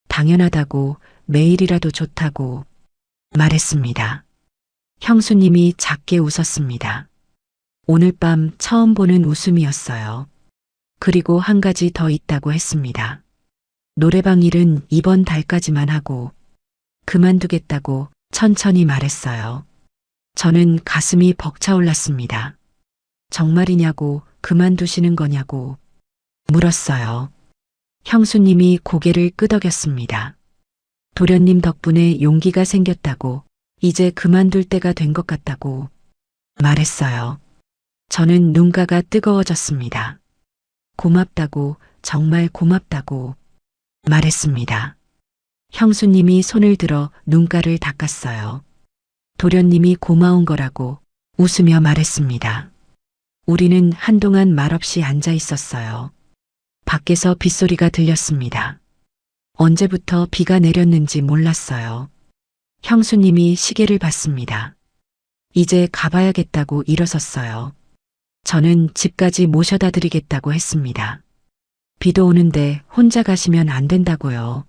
당연하다고, 매일이라도 좋다고 말했습니다. 형수님이 작게 웃었습니다. 오늘 밤 처음 보는 웃음이었어요. 그리고 한 가지 더 있다고 했습니다. 노래방 일은 이번 달까지만 하고 그만두겠다고 천천히 말했어요. 저는 가슴이 벅차올랐습니다. 정말이냐고, 그만두시는 거냐고 물었어요. 형수님이 고개를 끄덕였습니다. 도련님 덕분에 용기가 생겼다고, 이제 그만둘 때가 된 것 같다고 말했어요. 저는 눈가가 뜨거워졌습니다. 고맙다고, 정말 고맙다고 말했습니다. 형수님이 손을 들어 눈가를 닦았어요. 도련님이 고마운 거라고 웃으며 말했습니다. 우리는 한동안 말없이 앉아 있었어요. 밖에서 빗소리가 들렸습니다. 언제부터 비가 내렸는지 몰랐어요. 형수님이 시계를 봤습니다. 이제 가봐야겠다고 일어섰어요. 저는 집까지 모셔다 드리겠다고 했습니다. 비도 오는데 혼자 가시면 안 된다고요.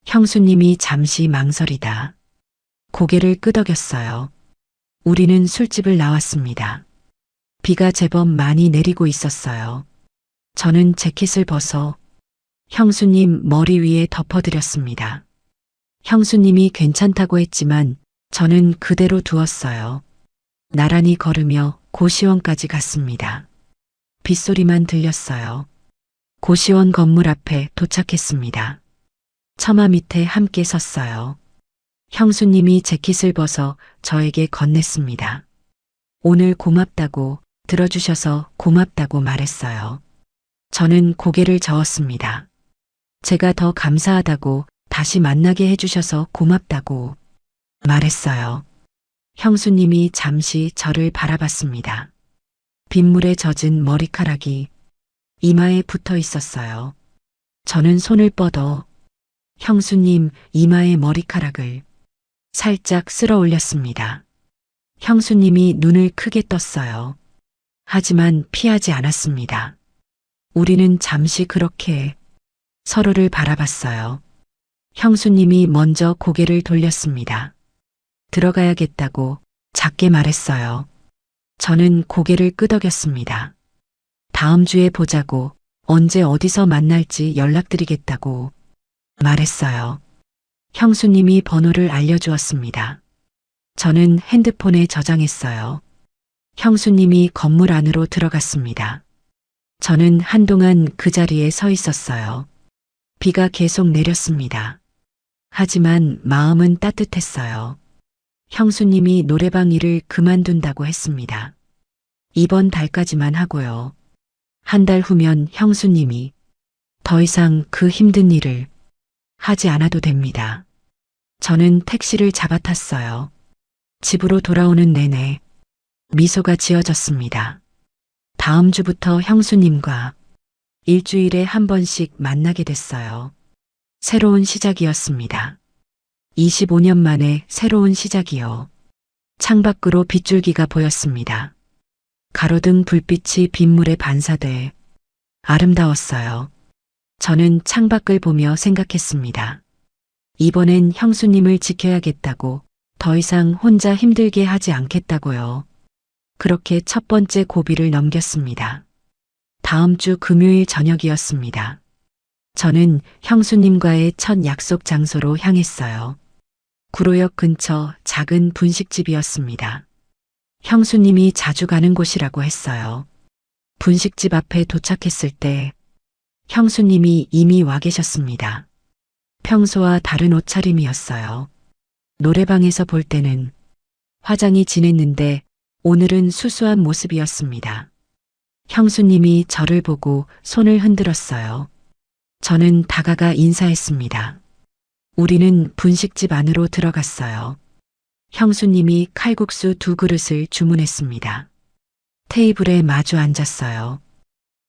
형수님이 잠시 망설이다 고개를 끄덕였어요. 우리는 술집을 나왔습니다. 비가 제법 많이 내리고 있었어요. 저는 재킷을 벗어 형수님 머리 위에 덮어드렸습니다. 형수님이 괜찮다고 했지만 저는 그대로 두었어요. 나란히 걸으며 고시원까지 갔습니다. 빗소리만 들렸어요. 고시원 건물 앞에 도착했습니다. 처마 밑에 함께 섰어요. 형수님이 재킷을 벗어 저에게 건넸습니다. 오늘 고맙다고, 들어주셔서 고맙다고 말했어요. 저는 고개를 저었습니다. 제가 더 감사하다고, 다시 만나게 해주셔서 고맙다고 말했어요. 형수님이 잠시 저를 바라봤습니다. 빗물에 젖은 머리카락이 이마에 붙어 있었어요. 저는 손을 뻗어 형수님 이마의 머리카락을 살짝 쓸어 올렸습니다. 형수님이 눈을 크게 떴어요. 하지만 피하지 않았습니다. 우리는 잠시 그렇게 서로를 바라봤어요. 형수님이 먼저 고개를 돌렸습니다. 들어가야겠다고 작게 말했어요. 저는 고개를 끄덕였습니다. 다음 주에 보자고, 언제 어디서 만날지 연락드리겠다고 말했어요. 형수님이 번호를 알려주었습니다. 저는 핸드폰에 저장했어요. 형수님이 건물 안으로 들어갔습니다. 저는 한동안 그 자리에 서 있었어요. 비가 계속 내렸습니다. 하지만 마음은 따뜻했어요. 형수님이 노래방 일을 그만둔다고 했습니다. 이번 달까지만 하고요. 한 달 후면 형수님이 더 이상 그 힘든 일을 하지 않아도 됩니다. 저는 택시를 잡아탔어요. 집으로 돌아오는 내내 미소가 지어졌습니다. 다음 주부터 형수님과 일주일에 한 번씩 만나게 됐어요. 새로운 시작이었습니다. 25년 만에 새로운 시작이요. 창밖으로 빗줄기가 보였습니다. 가로등 불빛이 빗물에 반사돼 아름다웠어요. 저는 창밖을 보며 생각했습니다. 이번엔 형수님을 지켜야겠다고, 더 이상 혼자 힘들게 하지 않겠다고요. 그렇게 첫 번째 고비를 넘겼습니다. 다음 주 금요일 저녁이었습니다. 저는 형수님과의 첫 약속 장소로 향했어요. 구로역 근처 작은 분식집이었습니다. 형수님이 자주 가는 곳이라고 했어요. 분식집 앞에 도착했을 때 형수님이 이미 와 계셨습니다. 평소와 다른 옷차림이었어요. 노래방에서 볼 때는 화장이 진했는데 오늘은 수수한 모습이었습니다. 형수님이 저를 보고 손을 흔들었어요. 저는 다가가 인사했습니다. 우리는 분식집 안으로 들어갔어요. 형수님이 칼국수 2그릇을 주문했습니다. 테이블에 마주 앉았어요.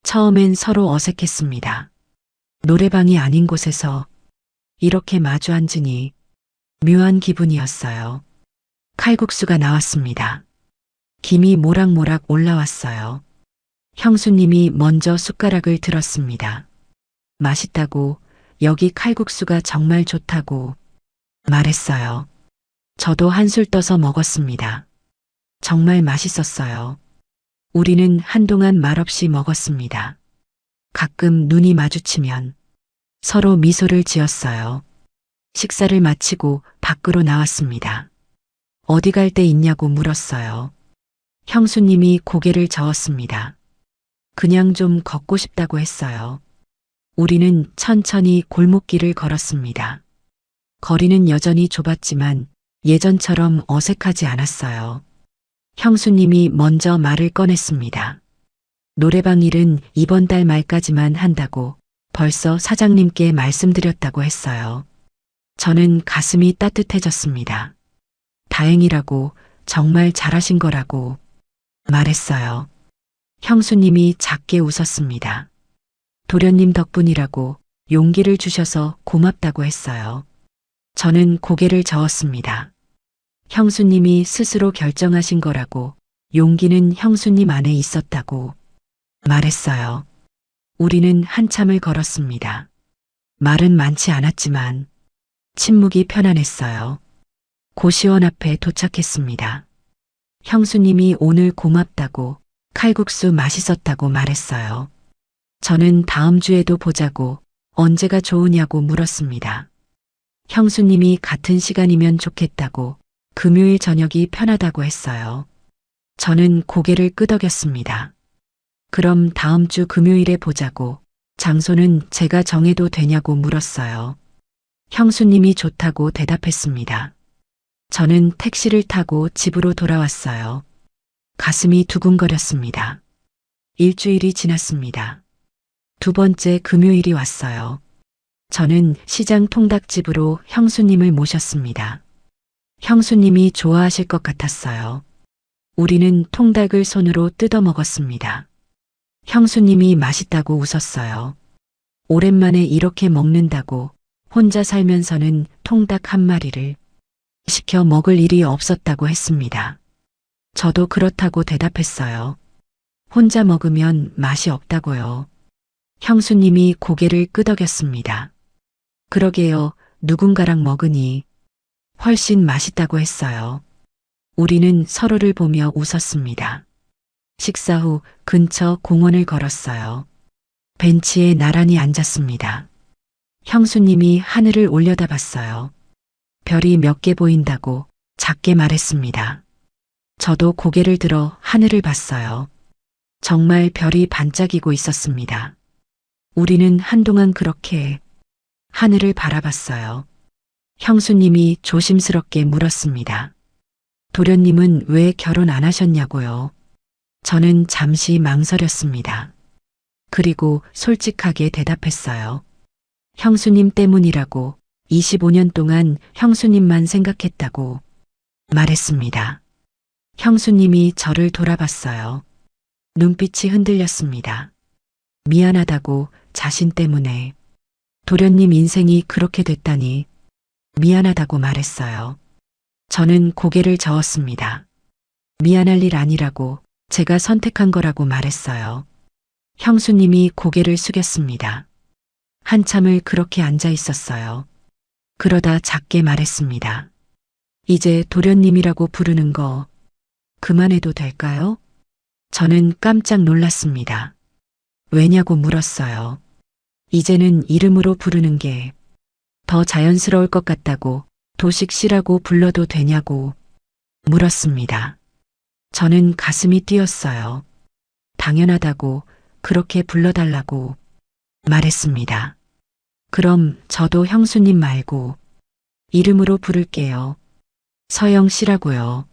처음엔 서로 어색했습니다. 노래방이 아닌 곳에서 이렇게 마주 앉으니 묘한 기분이었어요. 칼국수가 나왔습니다. 김이 모락모락 올라왔어요. 형수님이 먼저 숟가락을 들었습니다. 맛있다고, 여기 칼국수가 정말 좋다고 말했어요. 저도 한술 떠서 먹었습니다. 정말 맛있었어요. 우리는 한동안 말없이 먹었습니다. 가끔 눈이 마주치면 서로 미소를 지었어요. 식사를 마치고 밖으로 나왔습니다. 어디 갈 데 있냐고 물었어요. 형수님이 고개를 저었습니다. 그냥 좀 걷고 싶다고 했어요. 우리는 천천히 골목길을 걸었습니다. 거리는 여전히 좁았지만 예전처럼 어색하지 않았어요. 형수님이 먼저 말을 꺼냈습니다. 노래방 일은 이번 달 말까지만 한다고 벌써 사장님께 말씀드렸다고 했어요. 저는 가슴이 따뜻해졌습니다. 다행이라고, 정말 잘하신 거라고 말했어요. 형수님이 작게 웃었습니다. 도련님 덕분이라고, 용기를 주셔서 고맙다고 했어요. 저는 고개를 저었습니다. 형수님이 스스로 결정하신 거라고, 용기는 형수님 안에 있었다고 말했어요. 우리는 한참을 걸었습니다. 말은 많지 않았지만 침묵이 편안했어요. 고시원 앞에 도착했습니다. 형수님이 오늘 고맙다고, 칼국수 맛있었다고 말했어요. 저는 다음 주에도 보자고, 언제가 좋으냐고 물었습니다. 형수님이 같은 시간이면 좋겠다고, 금요일 저녁이 편하다고 했어요. 저는 고개를 끄덕였습니다. 그럼 다음 주 금요일에 보자고, 장소는 제가 정해도 되냐고 물었어요. 형수님이 좋다고 대답했습니다. 저는 택시를 타고 집으로 돌아왔어요. 가슴이 두근거렸습니다. 일주일이 지났습니다. 두 번째 금요일이 왔어요. 저는 시장 통닭집으로 형수님을 모셨습니다. 형수님이 좋아하실 것 같았어요. 우리는 통닭을 손으로 뜯어 먹었습니다. 형수님이 맛있다고 웃었어요. 오랜만에 이렇게 먹는다고, 혼자 살면서는 통닭 한 마리를 시켜 먹을 일이 없었다고 했습니다. 저도 그렇다고 대답했어요. 혼자 먹으면 맛이 없다고요. 형수님이 고개를 끄덕였습니다. 그러게요, 누군가랑 먹으니 훨씬 맛있다고 했어요. 우리는 서로를 보며 웃었습니다. 식사 후 근처 공원을 걸었어요. 벤치에 나란히 앉았습니다. 형수님이 하늘을 올려다봤어요. 별이 몇 개 보인다고 작게 말했습니다. 저도 고개를 들어 하늘을 봤어요. 정말 별이 반짝이고 있었습니다. 우리는 한동안 그렇게 하늘을 바라봤어요. 형수님이 조심스럽게 물었습니다. 도련님은 왜 결혼 안 하셨냐고요? 저는 잠시 망설였습니다. 그리고 솔직하게 대답했어요. 형수님 때문이라고, 25년 동안 형수님만 생각했다고 말했습니다. 형수님이 저를 돌아봤어요. 눈빛이 흔들렸습니다. 미안하다고, 자신 때문에. 도련님 인생이 그렇게 됐다니 미안하다고 말했어요. 저는 고개를 저었습니다. 미안할 일 아니라고, 제가 선택한 거라고 말했어요. 형수님이 고개를 숙였습니다. 한참을 그렇게 앉아 있었어요. 그러다 작게 말했습니다. 이제 도련님이라고 부르는 거 그만해도 될까요? 저는 깜짝 놀랐습니다. 왜냐고 물었어요. 이제는 이름으로 부르는 게 더 자연스러울 것 같다고, 도식 씨라고 불러도 되냐고 물었습니다. 저는 가슴이 뛰었어요. 당연하다고, 그렇게 불러달라고 말했습니다. 그럼 저도 형수님 말고 이름으로 부를게요. 서영 씨라고요.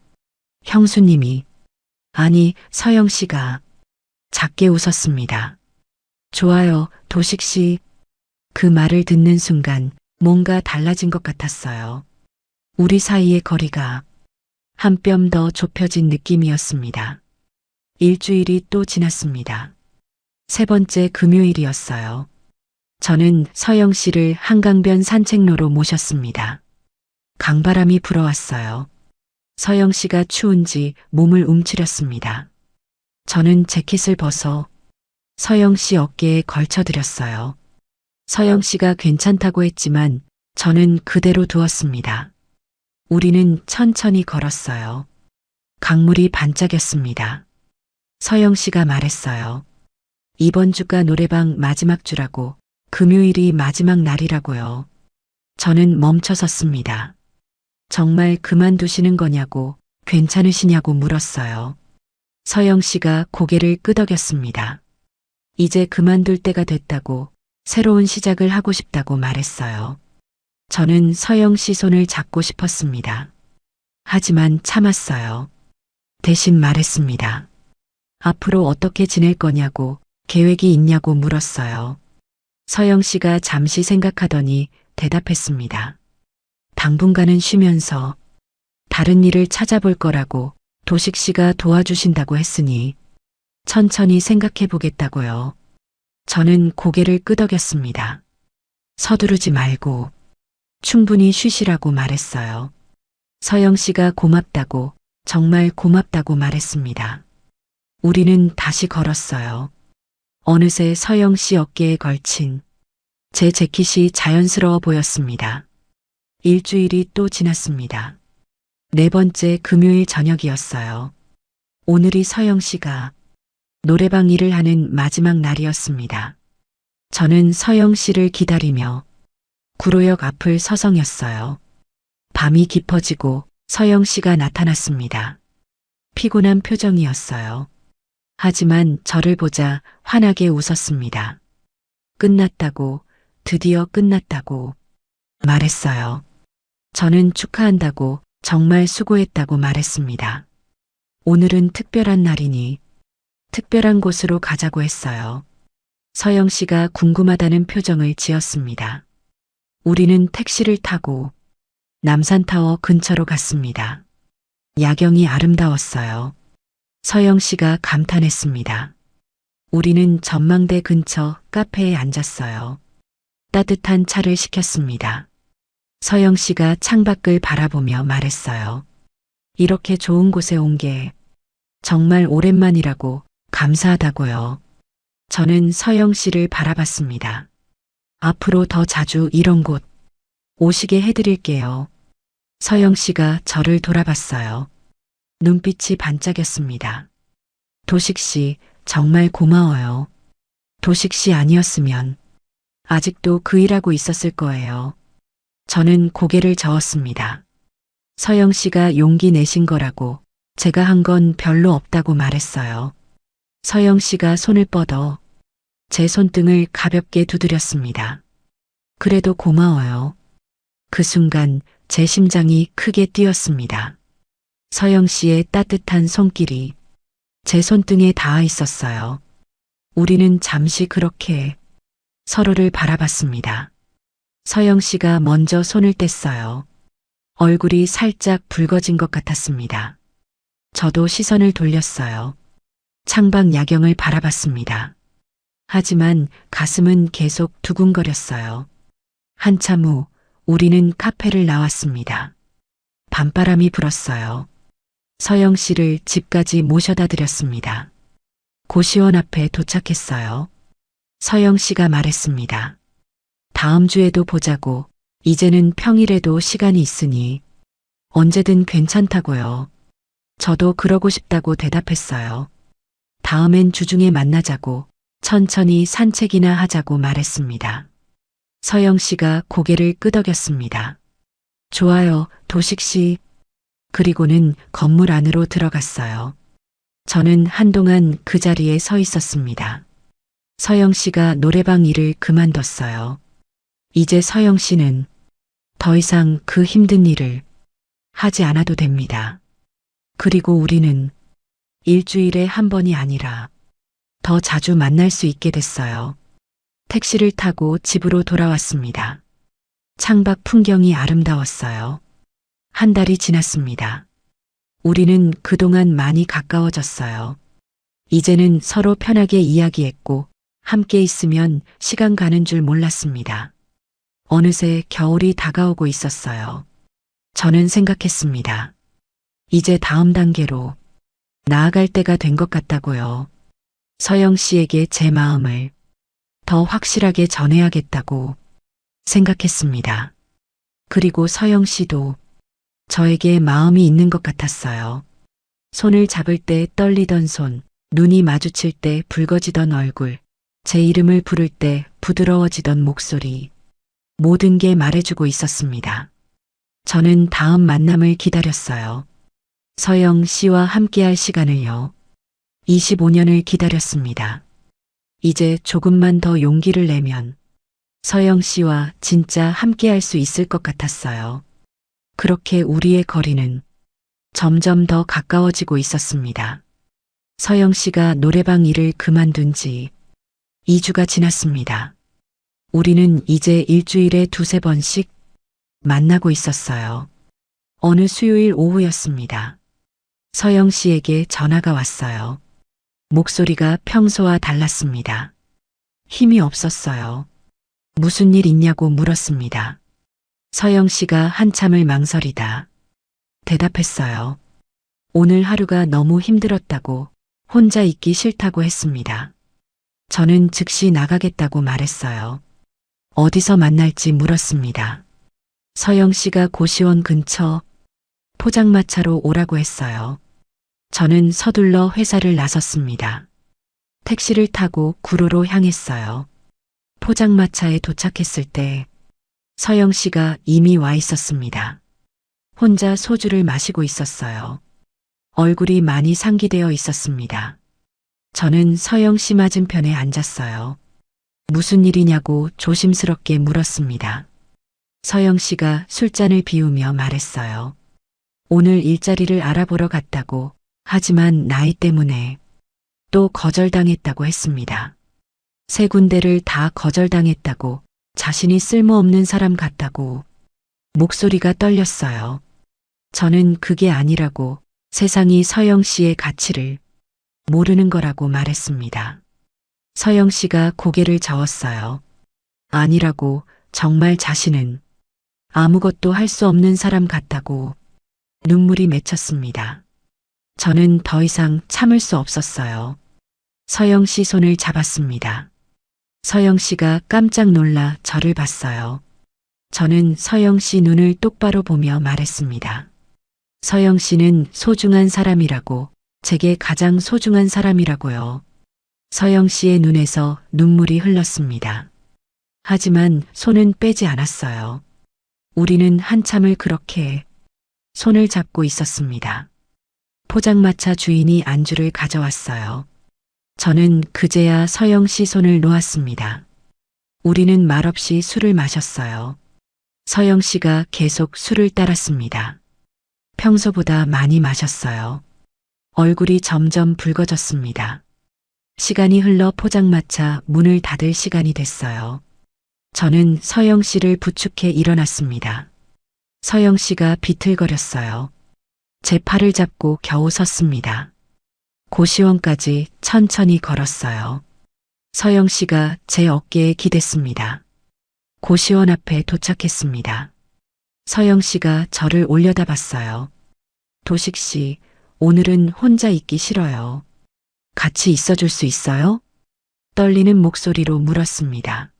형수님이, 아니, 서영 씨가 작게 웃었습니다. 좋아요, 도식 씨. 그 말을 듣는 순간 뭔가 달라진 것 같았어요. 우리 사이의 거리가 한 뼘 더 좁혀진 느낌이었습니다. 일주일이 또 지났습니다. 세 번째 금요일이었어요. 저는 서영 씨를 한강변 산책로로 모셨습니다. 강바람이 불어왔어요. 서영 씨가 추운지 몸을 움츠렸습니다. 저는 재킷을 벗어 서영 씨 어깨에 걸쳐드렸어요. 서영 씨가 괜찮다고 했지만 저는 그대로 두었습니다. 우리는 천천히 걸었어요. 강물이 반짝였습니다. 서영 씨가 말했어요. 이번 주가 노래방 마지막 주라고, 금요일이 마지막 날이라고요. 저는 멈춰섰습니다. 정말 그만두시는 거냐고, 괜찮으시냐고 물었어요. 서영 씨가 고개를 끄덕였습니다. 이제 그만둘 때가 됐다고, 새로운 시작을 하고 싶다고 말했어요. 저는 서영 씨 손을 잡고 싶었습니다. 하지만 참았어요. 대신 말했습니다. 앞으로 어떻게 지낼 거냐고, 계획이 있냐고 물었어요. 서영 씨가 잠시 생각하더니 대답했습니다. 당분간은 쉬면서 다른 일을 찾아볼 거라고 도식 씨가 도와주신다고 했으니 천천히 생각해 보겠다고요. 저는 고개를 끄덕였습니다. 서두르지 말고 충분히 쉬시라고 말했어요. 서영 씨가 고맙다고, 정말 고맙다고 말했습니다. 우리는 다시 걸었어요. 어느새 서영 씨 어깨에 걸친 제 재킷이 자연스러워 보였습니다. 일주일이 또 지났습니다. 네 번째 금요일 저녁이었어요. 오늘이 서영 씨가 노래방 일을 하는 마지막 날이었습니다. 저는 서영 씨를 기다리며 구로역 앞을 서성였어요. 밤이 깊어지고 서영 씨가 나타났습니다. 피곤한 표정이었어요. 하지만 저를 보자 환하게 웃었습니다. 끝났다고, 드디어 끝났다고 말했어요. 저는 축하한다고, 정말 수고했다고 말했습니다. 오늘은 특별한 날이니 특별한 곳으로 가자고 했어요. 서영 씨가 궁금하다는 표정을 지었습니다. 우리는 택시를 타고 남산타워 근처로 갔습니다. 야경이 아름다웠어요. 서영 씨가 감탄했습니다. 우리는 전망대 근처 카페에 앉았어요. 따뜻한 차를 시켰습니다. 서영 씨가 창밖을 바라보며 말했어요. 이렇게 좋은 곳에 온 게 정말 오랜만이라고, 감사하다고요. 저는 서영 씨를 바라봤습니다. 앞으로 더 자주 이런 곳 오시게 해드릴게요. 서영 씨가 저를 돌아봤어요. 눈빛이 반짝였습니다. 도식 씨, 정말 고마워요. 도식 씨 아니었으면 아직도 그 일하고 있었을 거예요. 저는 고개를 저었습니다. 서영 씨가 용기 내신 거라고, 제가 한 건 별로 없다고 말했어요. 서영 씨가 손을 뻗어 제 손등을 가볍게 두드렸습니다. 그래도 고마워요. 그 순간 제 심장이 크게 뛰었습니다. 서영 씨의 따뜻한 손길이 제 손등에 닿아 있었어요. 우리는 잠시 그렇게 서로를 바라봤습니다. 서영 씨가 먼저 손을 뗐어요. 얼굴이 살짝 붉어진 것 같았습니다. 저도 시선을 돌렸어요. 창밖 야경을 바라봤습니다. 하지만 가슴은 계속 두근거렸어요. 한참 후 우리는 카페를 나왔습니다. 밤바람이 불었어요. 서영 씨를 집까지 모셔다 드렸습니다. 고시원 앞에 도착했어요. 서영 씨가 말했습니다. 다음 주에도 보자고, 이제는 평일에도 시간이 있으니 언제든 괜찮다고요. 저도 그러고 싶다고 대답했어요. 다음엔 주중에 만나자고, 천천히 산책이나 하자고 말했습니다. 서영 씨가 고개를 끄덕였습니다. 좋아요, 도식 씨. 그리고는 건물 안으로 들어갔어요. 저는 한동안 그 자리에 서 있었습니다. 서영 씨가 노래방 일을 그만뒀어요. 이제 서영 씨는 더 이상 그 힘든 일을 하지 않아도 됩니다. 그리고 우리는 일주일에 한 번이 아니라 더 자주 만날 수 있게 됐어요. 택시를 타고 집으로 돌아왔습니다. 창밖 풍경이 아름다웠어요. 한 달이 지났습니다. 우리는 그동안 많이 가까워졌어요. 이제는 서로 편하게 이야기했고 함께 있으면 시간 가는 줄 몰랐습니다. 어느새 겨울이 다가오고 있었어요. 저는 생각했습니다. 이제 다음 단계로 나아갈 때가 된 것 같다고요. 서영 씨에게 제 마음을 더 확실하게 전해야겠다고 생각했습니다. 그리고 서영 씨도 저에게 마음이 있는 것 같았어요. 손을 잡을 때 떨리던 손, 눈이 마주칠 때 붉어지던 얼굴, 제 이름을 부를 때 부드러워지던 목소리, 모든 게 말해주고 있었습니다. 저는 다음 만남을 기다렸어요. 서영 씨와 함께할 시간을요. 25년을 기다렸습니다. 이제 조금만 더 용기를 내면 서영 씨와 진짜 함께할 수 있을 것 같았어요. 그렇게 우리의 거리는 점점 더 가까워지고 있었습니다. 서영 씨가 노래방 일을 그만둔 지 2주가 지났습니다. 우리는 이제 일주일에 두세 번씩 만나고 있었어요. 어느 수요일 오후였습니다. 서영 씨에게 전화가 왔어요. 목소리가 평소와 달랐습니다. 힘이 없었어요. 무슨 일 있냐고 물었습니다. 서영 씨가 한참을 망설이다 대답했어요. 오늘 하루가 너무 힘들었다고, 혼자 있기 싫다고 했습니다. 저는 즉시 나가겠다고 말했어요. 어디서 만날지 물었습니다. 서영 씨가 고시원 근처 포장마차로 오라고 했어요. 저는 서둘러 회사를 나섰습니다. 택시를 타고 구로로 향했어요. 포장마차에 도착했을 때 서영 씨가 이미 와 있었습니다. 혼자 소주를 마시고 있었어요. 얼굴이 많이 상기되어 있었습니다. 저는 서영 씨 맞은편에 앉았어요. 무슨 일이냐고 조심스럽게 물었습니다. 서영 씨가 술잔을 비우며 말했어요. 오늘 일자리를 알아보러 갔다고, 하지만 나이 때문에 또 거절당했다고 했습니다. 3군데를 다 거절당했다고, 자신이 쓸모없는 사람 같다고. 목소리가 떨렸어요. 저는 그게 아니라고, 세상이 서영 씨의 가치를 모르는 거라고 말했습니다. 서영 씨가 고개를 저었어요. 아니라고, 정말 자신은 아무것도 할 수 없는 사람 같다고. 눈물이 맺혔습니다. 저는 더 이상 참을 수 없었어요. 서영 씨 손을 잡았습니다. 서영 씨가 깜짝 놀라 저를 봤어요. 저는 서영 씨 눈을 똑바로 보며 말했습니다. 서영 씨는 소중한 사람이라고, 제게 가장 소중한 사람이라고요. 서영 씨의 눈에서 눈물이 흘렀습니다. 하지만 손은 빼지 않았어요. 우리는 한참을 그렇게 손을 잡고 있었습니다. 포장마차 주인이 안주를 가져왔어요. 저는 그제야 서영 씨 손을 놓았습니다. 우리는 말없이 술을 마셨어요. 서영 씨가 계속 술을 따랐습니다. 평소보다 많이 마셨어요. 얼굴이 점점 붉어졌습니다. 시간이 흘러 포장마차 문을 닫을 시간이 됐어요. 저는 서영 씨를 부축해 일어났습니다. 서영 씨가 비틀거렸어요. 제 팔을 잡고 겨우 섰습니다. 고시원까지 천천히 걸었어요. 서영 씨가 제 어깨에 기댔습니다. 고시원 앞에 도착했습니다. 서영 씨가 저를 올려다 봤어요. 도식 씨, 오늘은 혼자 있기 싫어요. 같이 있어줄 수 있어요? 떨리는 목소리로 물었습니다.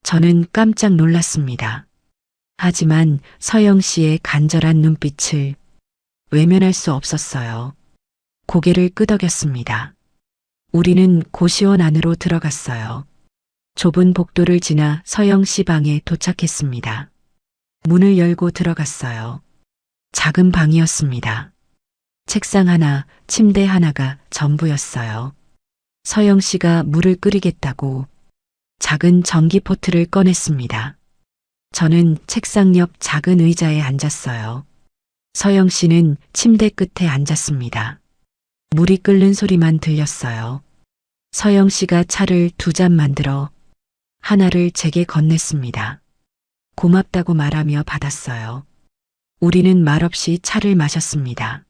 저는 깜짝 놀랐습니다. 하지만 서영 씨의 간절한 눈빛을 외면할 수 없었어요. 고개를 끄덕였습니다. 우리는 고시원 안으로 들어갔어요. 좁은 복도를 지나 서영 씨 방에 도착했습니다. 문을 열고 들어갔어요. 작은 방이었습니다. 책상 하나, 침대 하나가 전부였어요. 서영 씨가 물을 끓이겠다고 작은 전기포트를 꺼냈습니다. 저는 책상 옆 작은 의자에 앉았어요. 서영 씨는 침대 끝에 앉았습니다. 물이 끓는 소리만 들렸어요. 서영 씨가 차를 2잔 만들어 하나를 제게 건넸습니다. 고맙다고 말하며 받았어요. 우리는 말없이 차를 마셨습니다.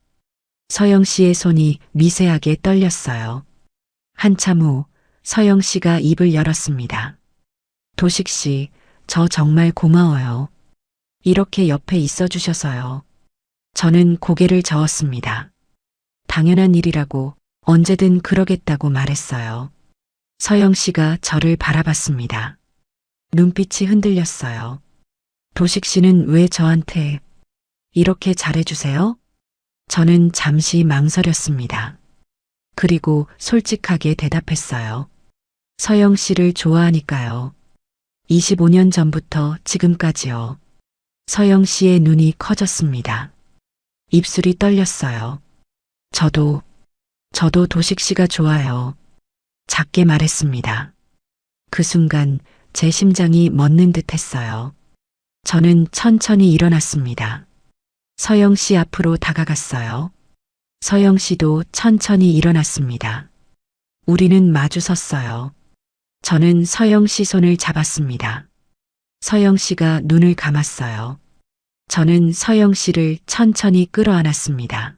서영 씨의 손이 미세하게 떨렸어요. 한참 후 서영 씨가 입을 열었습니다. 도식 씨, 저 정말 고마워요. 이렇게 옆에 있어 주셔서요. 저는 고개를 저었습니다. 당연한 일이라고, 언제든 그러겠다고 말했어요. 서영 씨가 저를 바라봤습니다. 눈빛이 흔들렸어요. 도식 씨는 왜 저한테 이렇게 잘해주세요? 저는 잠시 망설였습니다. 그리고 솔직하게 대답했어요. 서영 씨를 좋아하니까요. 25년 전부터 지금까지요. 서영 씨의 눈이 커졌습니다. 입술이 떨렸어요. 저도 도식 씨가 좋아요. 작게 말했습니다. 그 순간 제 심장이 멎는 듯 했어요. 저는 천천히 일어났습니다. 서영 씨 앞으로 다가갔어요. 서영 씨도 천천히 일어났습니다. 우리는 마주 섰어요. 저는 서영 씨 손을 잡았습니다. 서영 씨가 눈을 감았어요. 저는 서영 씨를 천천히 끌어안았습니다.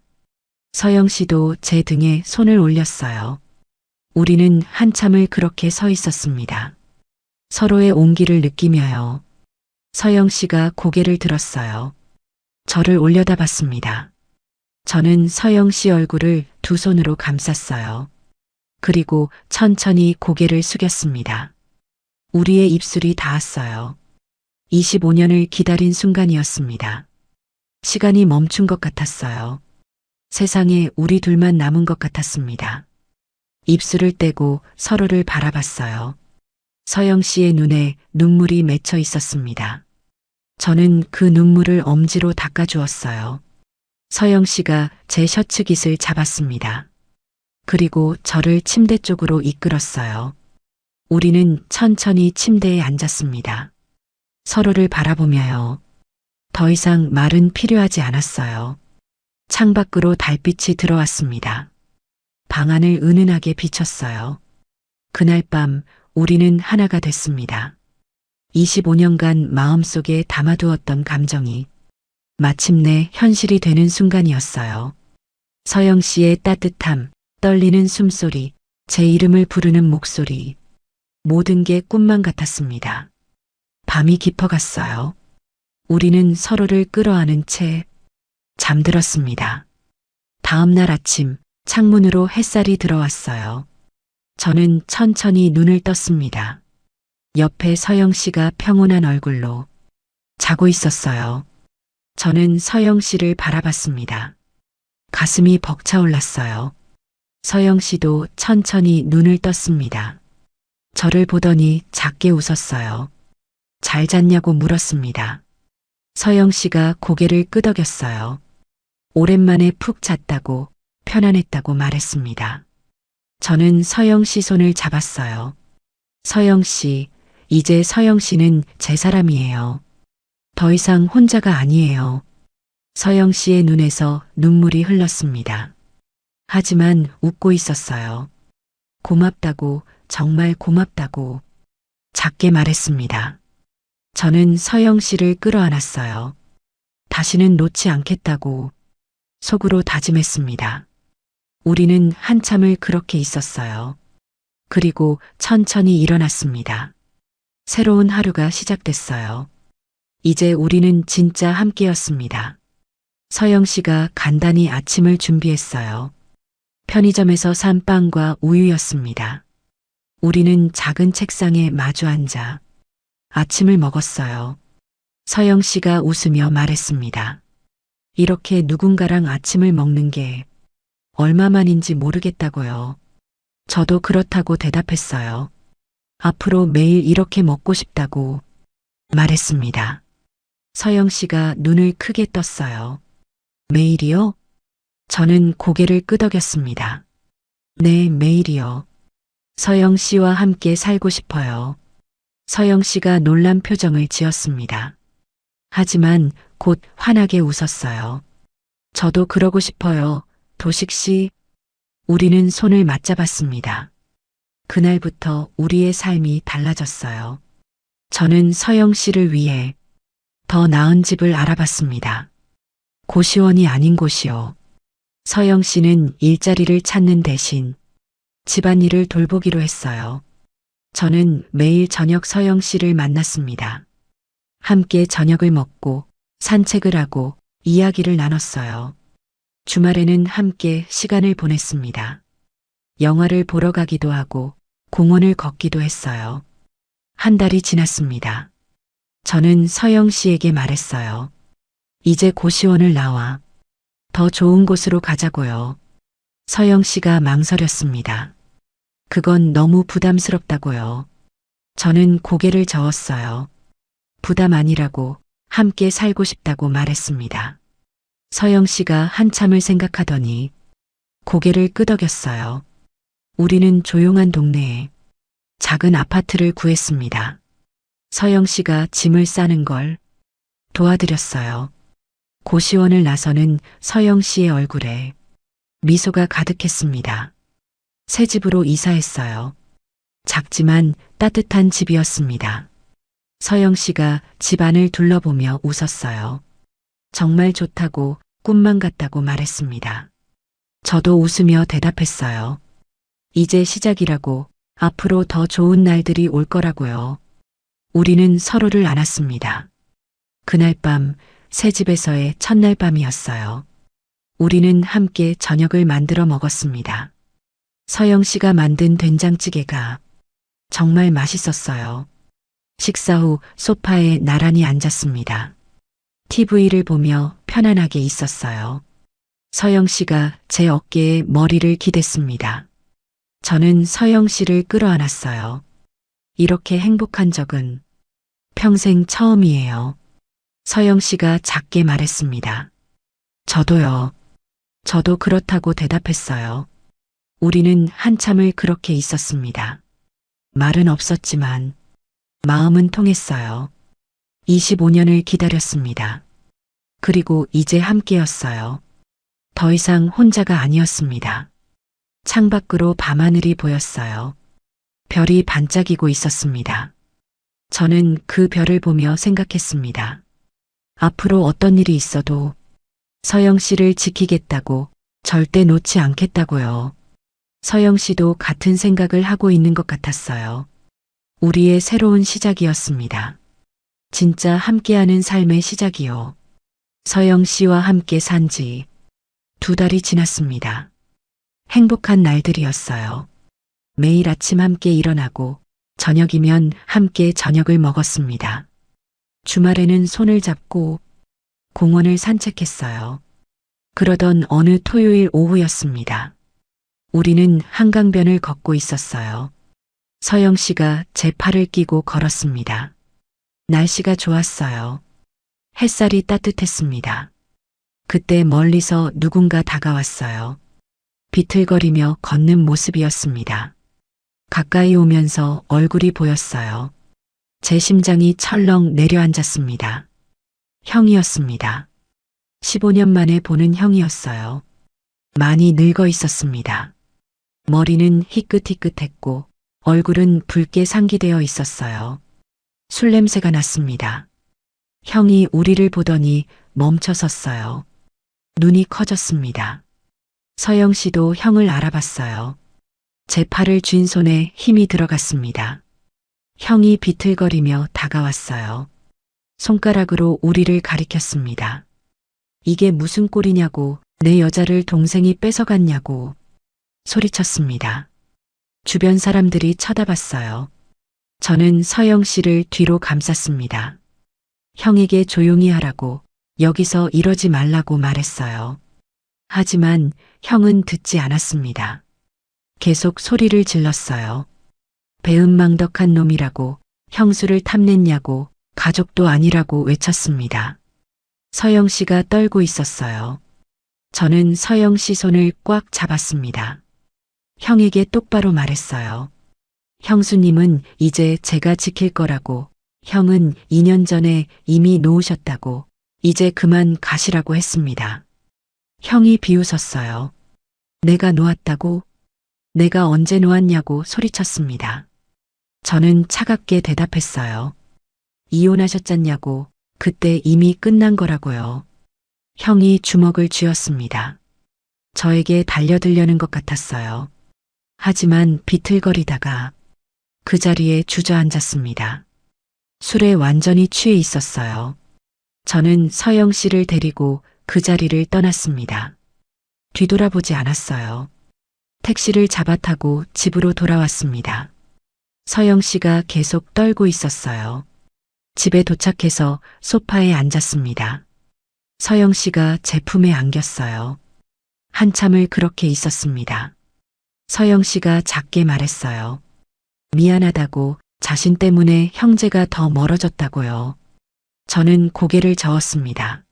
서영 씨도 제 등에 손을 올렸어요. 우리는 한참을 그렇게 서 있었습니다. 서로의 온기를 느끼며요. 서영 씨가 고개를 들었어요. 저를 올려다봤습니다. 저는 서영 씨 얼굴을 두 손으로 감쌌어요. 그리고 천천히 고개를 숙였습니다. 우리의 입술이 닿았어요. 25년을 기다린 순간이었습니다. 시간이 멈춘 것 같았어요. 세상에 우리 둘만 남은 것 같았습니다. 입술을 떼고 서로를 바라봤어요. 서영 씨의 눈에 눈물이 맺혀 있었습니다. 저는 그 눈물을 엄지로 닦아주었어요. 서영 씨가 제 셔츠 깃을 잡았습니다. 그리고 저를 침대 쪽으로 이끌었어요. 우리는 천천히 침대에 앉았습니다. 서로를 바라보며요. 더 이상 말은 필요하지 않았어요. 창밖으로 달빛이 들어왔습니다. 방 안을 은은하게 비췄어요. 그날 밤 우리는 하나가 됐습니다. 25년간 마음속에 담아두었던 감정이 마침내 현실이 되는 순간이었어요. 서영 씨의 따뜻함, 떨리는 숨소리, 제 이름을 부르는 목소리, 모든 게 꿈만 같았습니다. 밤이 깊어갔어요. 우리는 서로를 끌어안은 채 잠들었습니다. 다음 날 아침 창문으로 햇살이 들어왔어요. 저는 천천히 눈을 떴습니다. 옆에 서영 씨가 평온한 얼굴로 자고 있었어요. 저는 서영 씨를 바라봤습니다. 가슴이 벅차올랐어요. 서영 씨도 천천히 눈을 떴습니다. 저를 보더니 작게 웃었어요. 잘 잤냐고 물었습니다. 서영 씨가 고개를 끄덕였어요. 오랜만에 푹 잤다고, 편안했다고 말했습니다. 저는 서영 씨 손을 잡았어요. 서영 씨, 이제 서영 씨는 제 사람이에요. 더 이상 혼자가 아니에요. 서영 씨의 눈에서 눈물이 흘렀습니다. 하지만 웃고 있었어요. 고맙다고, 정말 고맙다고 작게 말했습니다. 저는 서영 씨를 끌어안았어요. 다시는 놓지 않겠다고 속으로 다짐했습니다. 우리는 한참을 그렇게 있었어요. 그리고 천천히 일어났습니다. 새로운 하루가 시작됐어요. 이제 우리는 진짜 함께였습니다. 서영 씨가 간단히 아침을 준비했어요. 편의점에서 산 빵과 우유였습니다. 우리는 작은 책상에 마주 앉아 아침을 먹었어요. 서영 씨가 웃으며 말했습니다. 이렇게 누군가랑 아침을 먹는 게 얼마만인지 모르겠다고요. 저도 그렇다고 대답했어요. 앞으로 매일 이렇게 먹고 싶다고 말했습니다. 서영 씨가 눈을 크게 떴어요. 매일이요? 저는 고개를 끄덕였습니다. 네, 매일이요. 서영 씨와 함께 살고 싶어요. 서영 씨가 놀란 표정을 지었습니다. 하지만 곧 환하게 웃었어요. 저도 그러고 싶어요. 도식 씨. 우리는 손을 맞잡았습니다. 그날부터 우리의 삶이 달라졌어요. 저는 서영 씨를 위해 더 나은 집을 알아봤습니다. 고시원이 아닌 곳이요. 서영 씨는 일자리를 찾는 대신 집안일을 돌보기로 했어요. 저는 매일 저녁 서영 씨를 만났습니다. 함께 저녁을 먹고 산책을 하고 이야기를 나눴어요. 주말에는 함께 시간을 보냈습니다. 영화를 보러 가기도 하고 공원을 걷기도 했어요. 한 달이 지났습니다. 저는 서영 씨에게 말했어요. 이제 고시원을 나와 더 좋은 곳으로 가자고요. 서영 씨가 망설였습니다. 그건 너무 부담스럽다고요. 저는 고개를 저었어요. 부담 아니라고, 함께 살고 싶다고 말했습니다. 서영 씨가 한참을 생각하더니 고개를 끄덕였어요. 우리는 조용한 동네에 작은 아파트를 구했습니다. 서영 씨가 짐을 싸는 걸 도와드렸어요. 고시원을 나서는 서영 씨의 얼굴에 미소가 가득했습니다. 새 집으로 이사했어요. 작지만 따뜻한 집이었습니다. 서영 씨가 집안을 둘러보며 웃었어요. 정말 좋다고 꿈만 같다고 말했습니다. 저도 웃으며 대답했어요. 이제 시작이라고 앞으로 더 좋은 날들이 올 거라고요. 우리는 서로를 안았습니다. 그날 밤 새 집에서의 첫날 밤이었어요. 우리는 함께 저녁을 만들어 먹었습니다. 서영 씨가 만든 된장찌개가 정말 맛있었어요. 식사 후 소파에 나란히 앉았습니다. TV를 보며 편안하게 있었어요. 서영 씨가 제 어깨에 머리를 기댔습니다. 저는 서영 씨를 끌어안았어요. 이렇게 행복한 적은 평생 처음이에요. 서영 씨가 작게 말했습니다. 저도요. 저도 그렇다고 대답했어요. 우리는 한참을 그렇게 있었습니다. 말은 없었지만 마음은 통했어요. 25년을 기다렸습니다. 그리고 이제 함께였어요. 더 이상 혼자가 아니었습니다. 창밖으로 밤하늘이 보였어요. 별이 반짝이고 있었습니다. 저는 그 별을 보며 생각했습니다. 앞으로 어떤 일이 있어도 서영 씨를 지키겠다고, 절대 놓지 않겠다고요. 서영 씨도 같은 생각을 하고 있는 것 같았어요. 우리의 새로운 시작이었습니다. 진짜 함께하는 삶의 시작이요. 서영 씨와 함께 산 지 2달이 지났습니다. 행복한 날들이었어요. 매일 아침 함께 일어나고 저녁이면 함께 저녁을 먹었습니다. 주말에는 손을 잡고 공원을 산책했어요. 그러던 어느 토요일 오후였습니다. 우리는 한강변을 걷고 있었어요. 서영 씨가 제 팔을 끼고 걸었습니다. 날씨가 좋았어요. 햇살이 따뜻했습니다. 그때 멀리서 누군가 다가왔어요. 비틀거리며 걷는 모습이었습니다. 가까이 오면서 얼굴이 보였어요. 제 심장이 철렁 내려앉았습니다. 형이었습니다. 15년 만에 보는 형이었어요. 많이 늙어 있었습니다. 머리는 희끗희끗했고 얼굴은 붉게 상기되어 있었어요. 술 냄새가 났습니다. 형이 우리를 보더니 멈춰 섰어요. 눈이 커졌습니다. 서영 씨도 형을 알아봤어요. 제 팔을 쥔 손에 힘이 들어갔습니다. 형이 비틀거리며 다가왔어요. 손가락으로 우리를 가리켰습니다. 이게 무슨 꼴이냐고, 내 여자를 동생이 뺏어갔냐고 소리쳤습니다. 주변 사람들이 쳐다봤어요. 저는 서영 씨를 뒤로 감쌌습니다. 형에게 조용히 하라고, 여기서 이러지 말라고 말했어요. 하지만 형은 듣지 않았습니다. 계속 소리를 질렀어요. 배은망덕한 놈이라고, 형수를 탐냈냐고, 가족도 아니라고 외쳤습니다. 서영 씨가 떨고 있었어요. 저는 서영 씨 손을 꽉 잡았습니다. 형에게 똑바로 말했어요. 형수님은 이제 제가 지킬 거라고, 형은 2년 전에 이미 놓으셨다고, 이제 그만 가시라고 했습니다. 형이 비웃었어요. 내가 놓았다고? 내가 언제 놓았냐고 소리쳤습니다. 저는 차갑게 대답했어요. 이혼하셨잖냐고, 그때 이미 끝난 거라고요. 형이 주먹을 쥐었습니다. 저에게 달려들려는 것 같았어요. 하지만 비틀거리다가 그 자리에 주저앉았습니다. 술에 완전히 취해 있었어요. 저는 서영 씨를 데리고 그 자리를 떠났습니다. 뒤돌아보지 않았어요. 택시를 잡아 타고 집으로 돌아왔습니다. 서영 씨가 계속 떨고 있었어요. 집에 도착해서 소파에 앉았습니다. 서영 씨가 제 품에 안겼어요. 한참을 그렇게 있었습니다. 서영 씨가 작게 말했어요. 미안하다고, 자신 때문에 형제가 더 멀어졌다고요. 저는 고개를 저었습니다.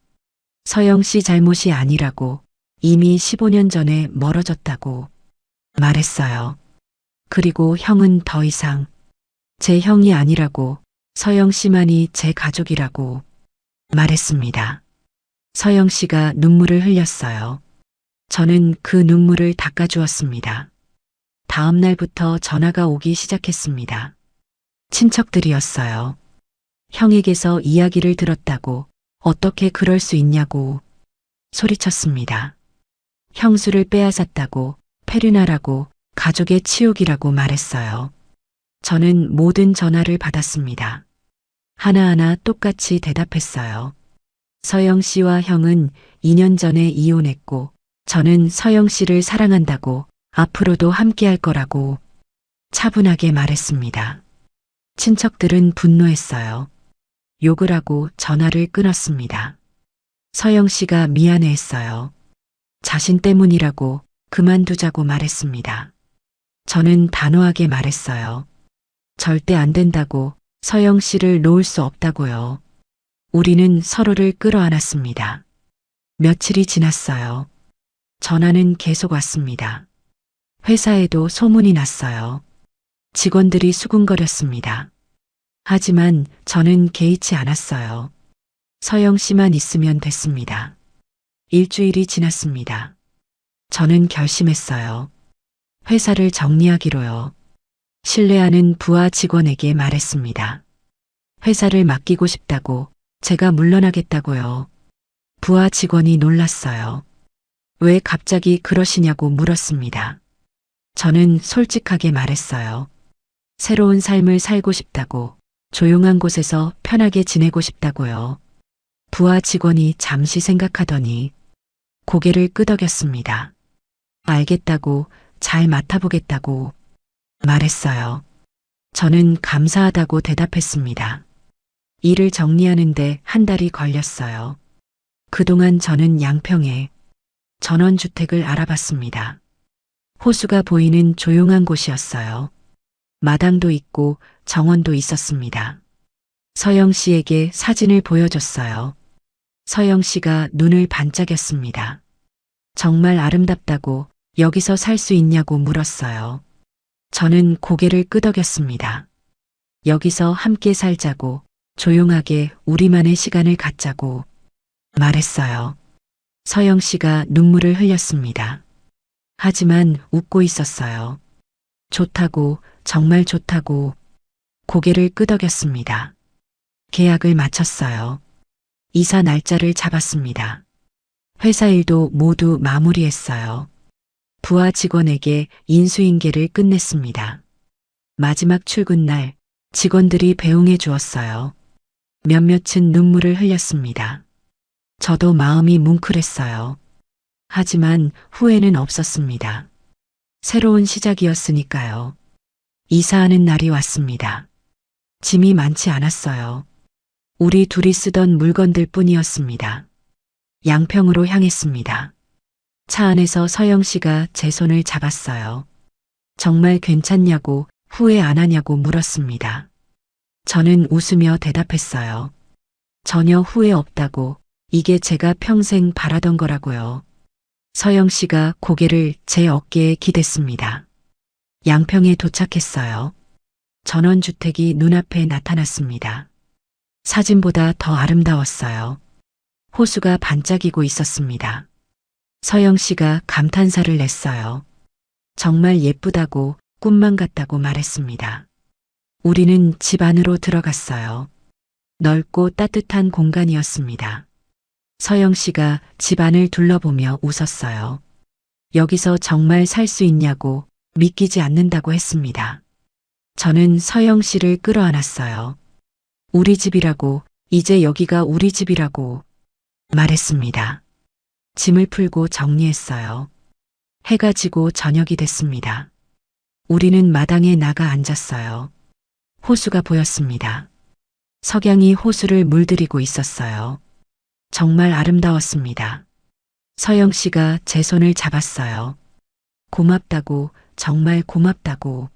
서영 씨 잘못이 아니라고, 이미 15년 전에 멀어졌다고 말했어요. 그리고 형은 더 이상 제 형이 아니라고 서영 씨만이 제 가족이라고 말했습니다. 서영 씨가 눈물을 흘렸어요. 저는 그 눈물을 닦아주었습니다. 다음 날부터 전화가 오기 시작했습니다. 친척들이었어요. 형에게서 이야기를 들었다고 어떻게 그럴 수 있냐고 소리쳤습니다. 형수를 빼앗았다고 페르나라고 가족의 치욕이라고 말했어요. 저는 모든 전화를 받았습니다. 하나하나 똑같이 대답했어요. 서영 씨와 형은 2년 전에 이혼했고 저는 서영 씨를 사랑한다고 앞으로도 함께할 거라고 차분하게 말했습니다. 친척들은 분노했어요. 욕을 하고 전화를 끊었습니다. 서영 씨가 미안해했어요. 자신 때문이라고 그만두자고 말했습니다. 저는 단호하게 말했어요. 절대 안 된다고, 서영 씨를 놓을 수 없다고요. 우리는 서로를 끌어안았습니다. 며칠이 지났어요. 전화는 계속 왔습니다. 회사에도 소문이 났어요. 직원들이 수군거렸습니다. 하지만 저는 개의치 않았어요. 서영 씨만 있으면 됐습니다. 일주일이 지났습니다. 저는 결심했어요. 회사를 정리하기로요. 신뢰하는 부하 직원에게 말했습니다. 회사를 맡기고 싶다고, 제가 물러나겠다고요. 부하 직원이 놀랐어요. 왜 갑자기 그러시냐고 물었습니다. 저는 솔직하게 말했어요. 새로운 삶을 살고 싶다고, 조용한 곳에서 편하게 지내고 싶다고요. 부하 직원이 잠시 생각하더니 고개를 끄덕였습니다. 알겠다고, 잘 맡아보겠다고 말했어요. 저는 감사하다고 대답했습니다. 일을 정리하는데 한 달이 걸렸어요. 그동안 저는 양평에 전원주택을 알아봤습니다. 호수가 보이는 조용한 곳이었어요. 마당도 있고 정원도 있었습니다. 서영 씨에게 사진을 보여줬어요. 서영 씨가 눈을 반짝였습니다. 정말 아름답다고, 여기서 살 수 있냐고 물었어요. 저는 고개를 끄덕였습니다. 여기서 함께 살자고, 조용하게 우리만의 시간을 갖자고 말했어요. 서영 씨가 눈물을 흘렸습니다. 하지만 웃고 있었어요. 좋다고, 정말 좋다고 고개를 끄덕였습니다. 계약을 마쳤어요. 이사 날짜를 잡았습니다. 회사 일도 모두 마무리했어요. 부하 직원에게 인수인계를 끝냈습니다. 마지막 출근 날 직원들이 배웅해 주었어요. 몇몇은 눈물을 흘렸습니다. 저도 마음이 뭉클했어요. 하지만 후회는 없었습니다. 새로운 시작이었으니까요. 이사하는 날이 왔습니다. 짐이 많지 않았어요. 우리 둘이 쓰던 물건들 뿐이었습니다. 양평으로 향했습니다. 차 안에서 서영 씨가 제 손을 잡았어요. 정말 괜찮냐고, 후회 안 하냐고 물었습니다. 저는 웃으며 대답했어요. 전혀 후회 없다고, 이게 제가 평생 바라던 거라고요. 서영 씨가 고개를 제 어깨에 기댔습니다. 양평에 도착했어요. 전원주택이 눈앞에 나타났습니다. 사진보다 더 아름다웠어요. 호수가 반짝이고 있었습니다. 서영 씨가 감탄사를 냈어요. 정말 예쁘다고, 꿈만 같다고 말했습니다. 우리는 집 안으로 들어갔어요. 넓고 따뜻한 공간이었습니다. 서영 씨가 집 안을 둘러보며 웃었어요. 여기서 정말 살 수 있냐고, 믿기지 않는다고 했습니다. 저는 서영 씨를 끌어안았어요. 우리 집이라고, 이제 여기가 우리 집이라고 말했습니다. 짐을 풀고 정리했어요. 해가 지고 저녁이 됐습니다. 우리는 마당에 나가 앉았어요. 호수가 보였습니다. 석양이 호수를 물들이고 있었어요. 정말 아름다웠습니다. 서영 씨가 제 손을 잡았어요. 고맙다고, 정말 고맙다고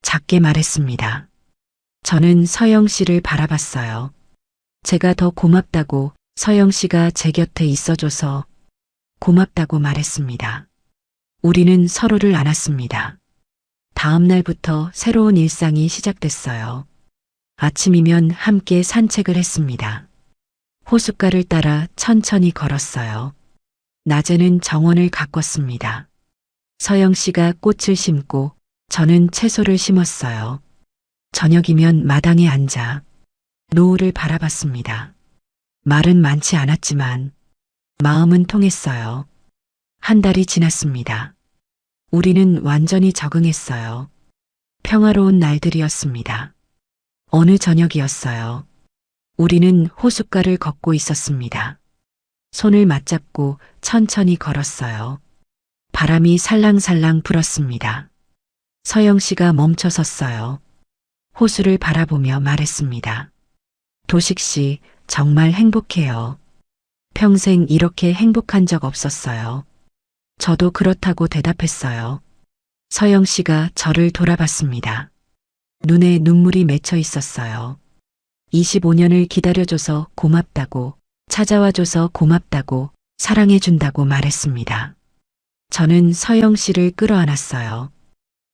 작게 말했습니다. 저는 서영 씨를 바라봤어요. 제가 더 고맙다고, 서영 씨가 제 곁에 있어줘서 고맙다고 말했습니다. 우리는 서로를 안았습니다. 다음 날부터 새로운 일상이 시작됐어요. 아침이면 함께 산책을 했습니다. 호숫가를 따라 천천히 걸었어요. 낮에는 정원을 가꿨습니다. 서영 씨가 꽃을 심고 저는 채소를 심었어요. 저녁이면 마당에 앉아 노을을 바라봤습니다. 말은 많지 않았지만 마음은 통했어요. 한 달이 지났습니다. 우리는 완전히 적응했어요. 평화로운 날들이었습니다. 어느 저녁이었어요. 우리는 호숫가를 걷고 있었습니다. 손을 맞잡고 천천히 걸었어요. 바람이 살랑살랑 불었습니다. 서영 씨가 멈춰 섰어요. 호수를 바라보며 말했습니다. 도식 씨, 정말 행복해요. 평생 이렇게 행복한 적 없었어요. 저도 그렇다고 대답했어요. 서영 씨가 저를 돌아봤습니다. 눈에 눈물이 맺혀 있었어요. 25년을 기다려줘서 고맙다고, 찾아와줘서 고맙다고, 사랑해준다고 말했습니다. 저는 서영 씨를 끌어안았어요.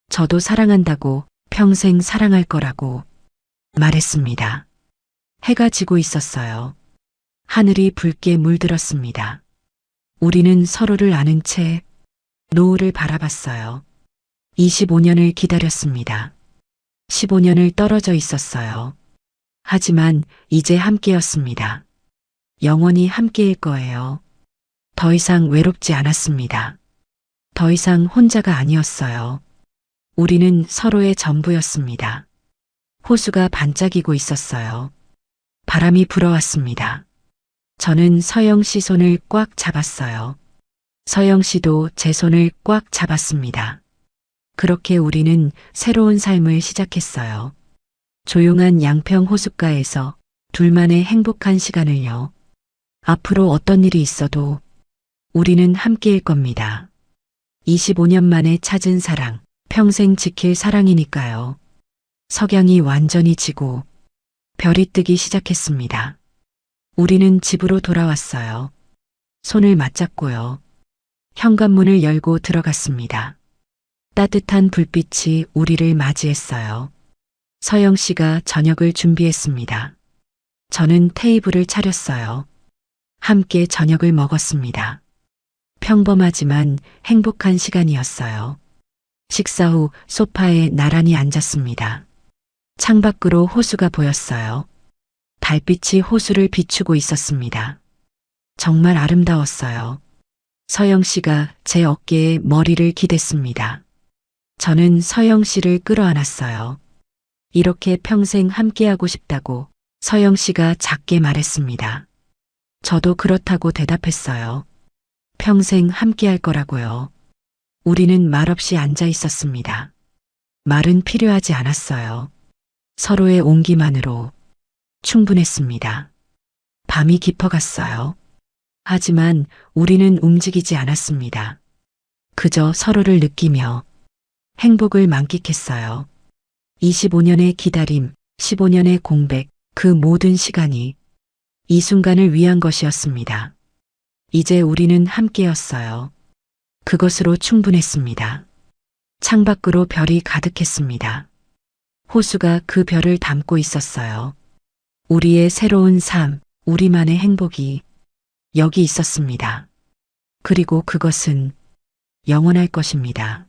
저도 사랑한다고, 평생 사랑할 거라고 말했습니다. 해가 지고 있었어요. 하늘이 붉게 물들었습니다. 우리는 서로를 아는 채 노을을 바라봤어요. 25년을 기다렸습니다. 15년을 떨어져 있었어요. 하지만 이제 함께였습니다. 영원히 함께일 거예요. 더 이상 외롭지 않았습니다. 더 이상 혼자가 아니었어요. 우리는 서로의 전부였습니다. 호수가 반짝이고 있었어요. 바람이 불어왔습니다. 저는 서영 씨 손을 꽉 잡았어요. 서영 씨도 제 손을 꽉 잡았습니다. 그렇게 우리는 새로운 삶을 시작했어요. 조용한 양평 호숫가에서 둘만의 행복한 시간을요. 앞으로 어떤 일이 있어도 우리는 함께일 겁니다. 25년 만에 찾은 사랑, 평생 지킬 사랑이니까요. 석양이 완전히 지고 별이 뜨기 시작했습니다. 우리는 집으로 돌아왔어요. 손을 맞잡고요. 현관문을 열고 들어갔습니다. 따뜻한 불빛이 우리를 맞이했어요. 서영 씨가 저녁을 준비했습니다. 저는 테이블을 차렸어요. 함께 저녁을 먹었습니다. 평범하지만 행복한 시간이었어요. 식사 후 소파에 나란히 앉았습니다. 창밖으로 호수가 보였어요. 달빛이 호수를 비추고 있었습니다. 정말 아름다웠어요. 서영 씨가 제 어깨에 머리를 기댔습니다. 저는 서영 씨를 끌어안았어요. 이렇게 평생 함께하고 싶다고 서영 씨가 작게 말했습니다. 저도 그렇다고 대답했어요. 평생 함께할 거라고요. 우리는 말없이 앉아 있었습니다. 말은 필요하지 않았어요. 서로의 온기만으로 충분했습니다. 밤이 깊어갔어요. 하지만 우리는 움직이지 않았습니다. 그저 서로를 느끼며 행복을 만끽했어요. 25년의 기다림, 15년의 공백, 그 모든 시간이 이 순간을 위한 것이었습니다. 이제 우리는 함께였어요. 그것으로 충분했습니다. 창밖으로 별이 가득했습니다. 호수가 그 별을 담고 있었어요. 우리의 새로운 삶, 우리만의 행복이 여기 있었습니다. 그리고 그것은 영원할 것입니다.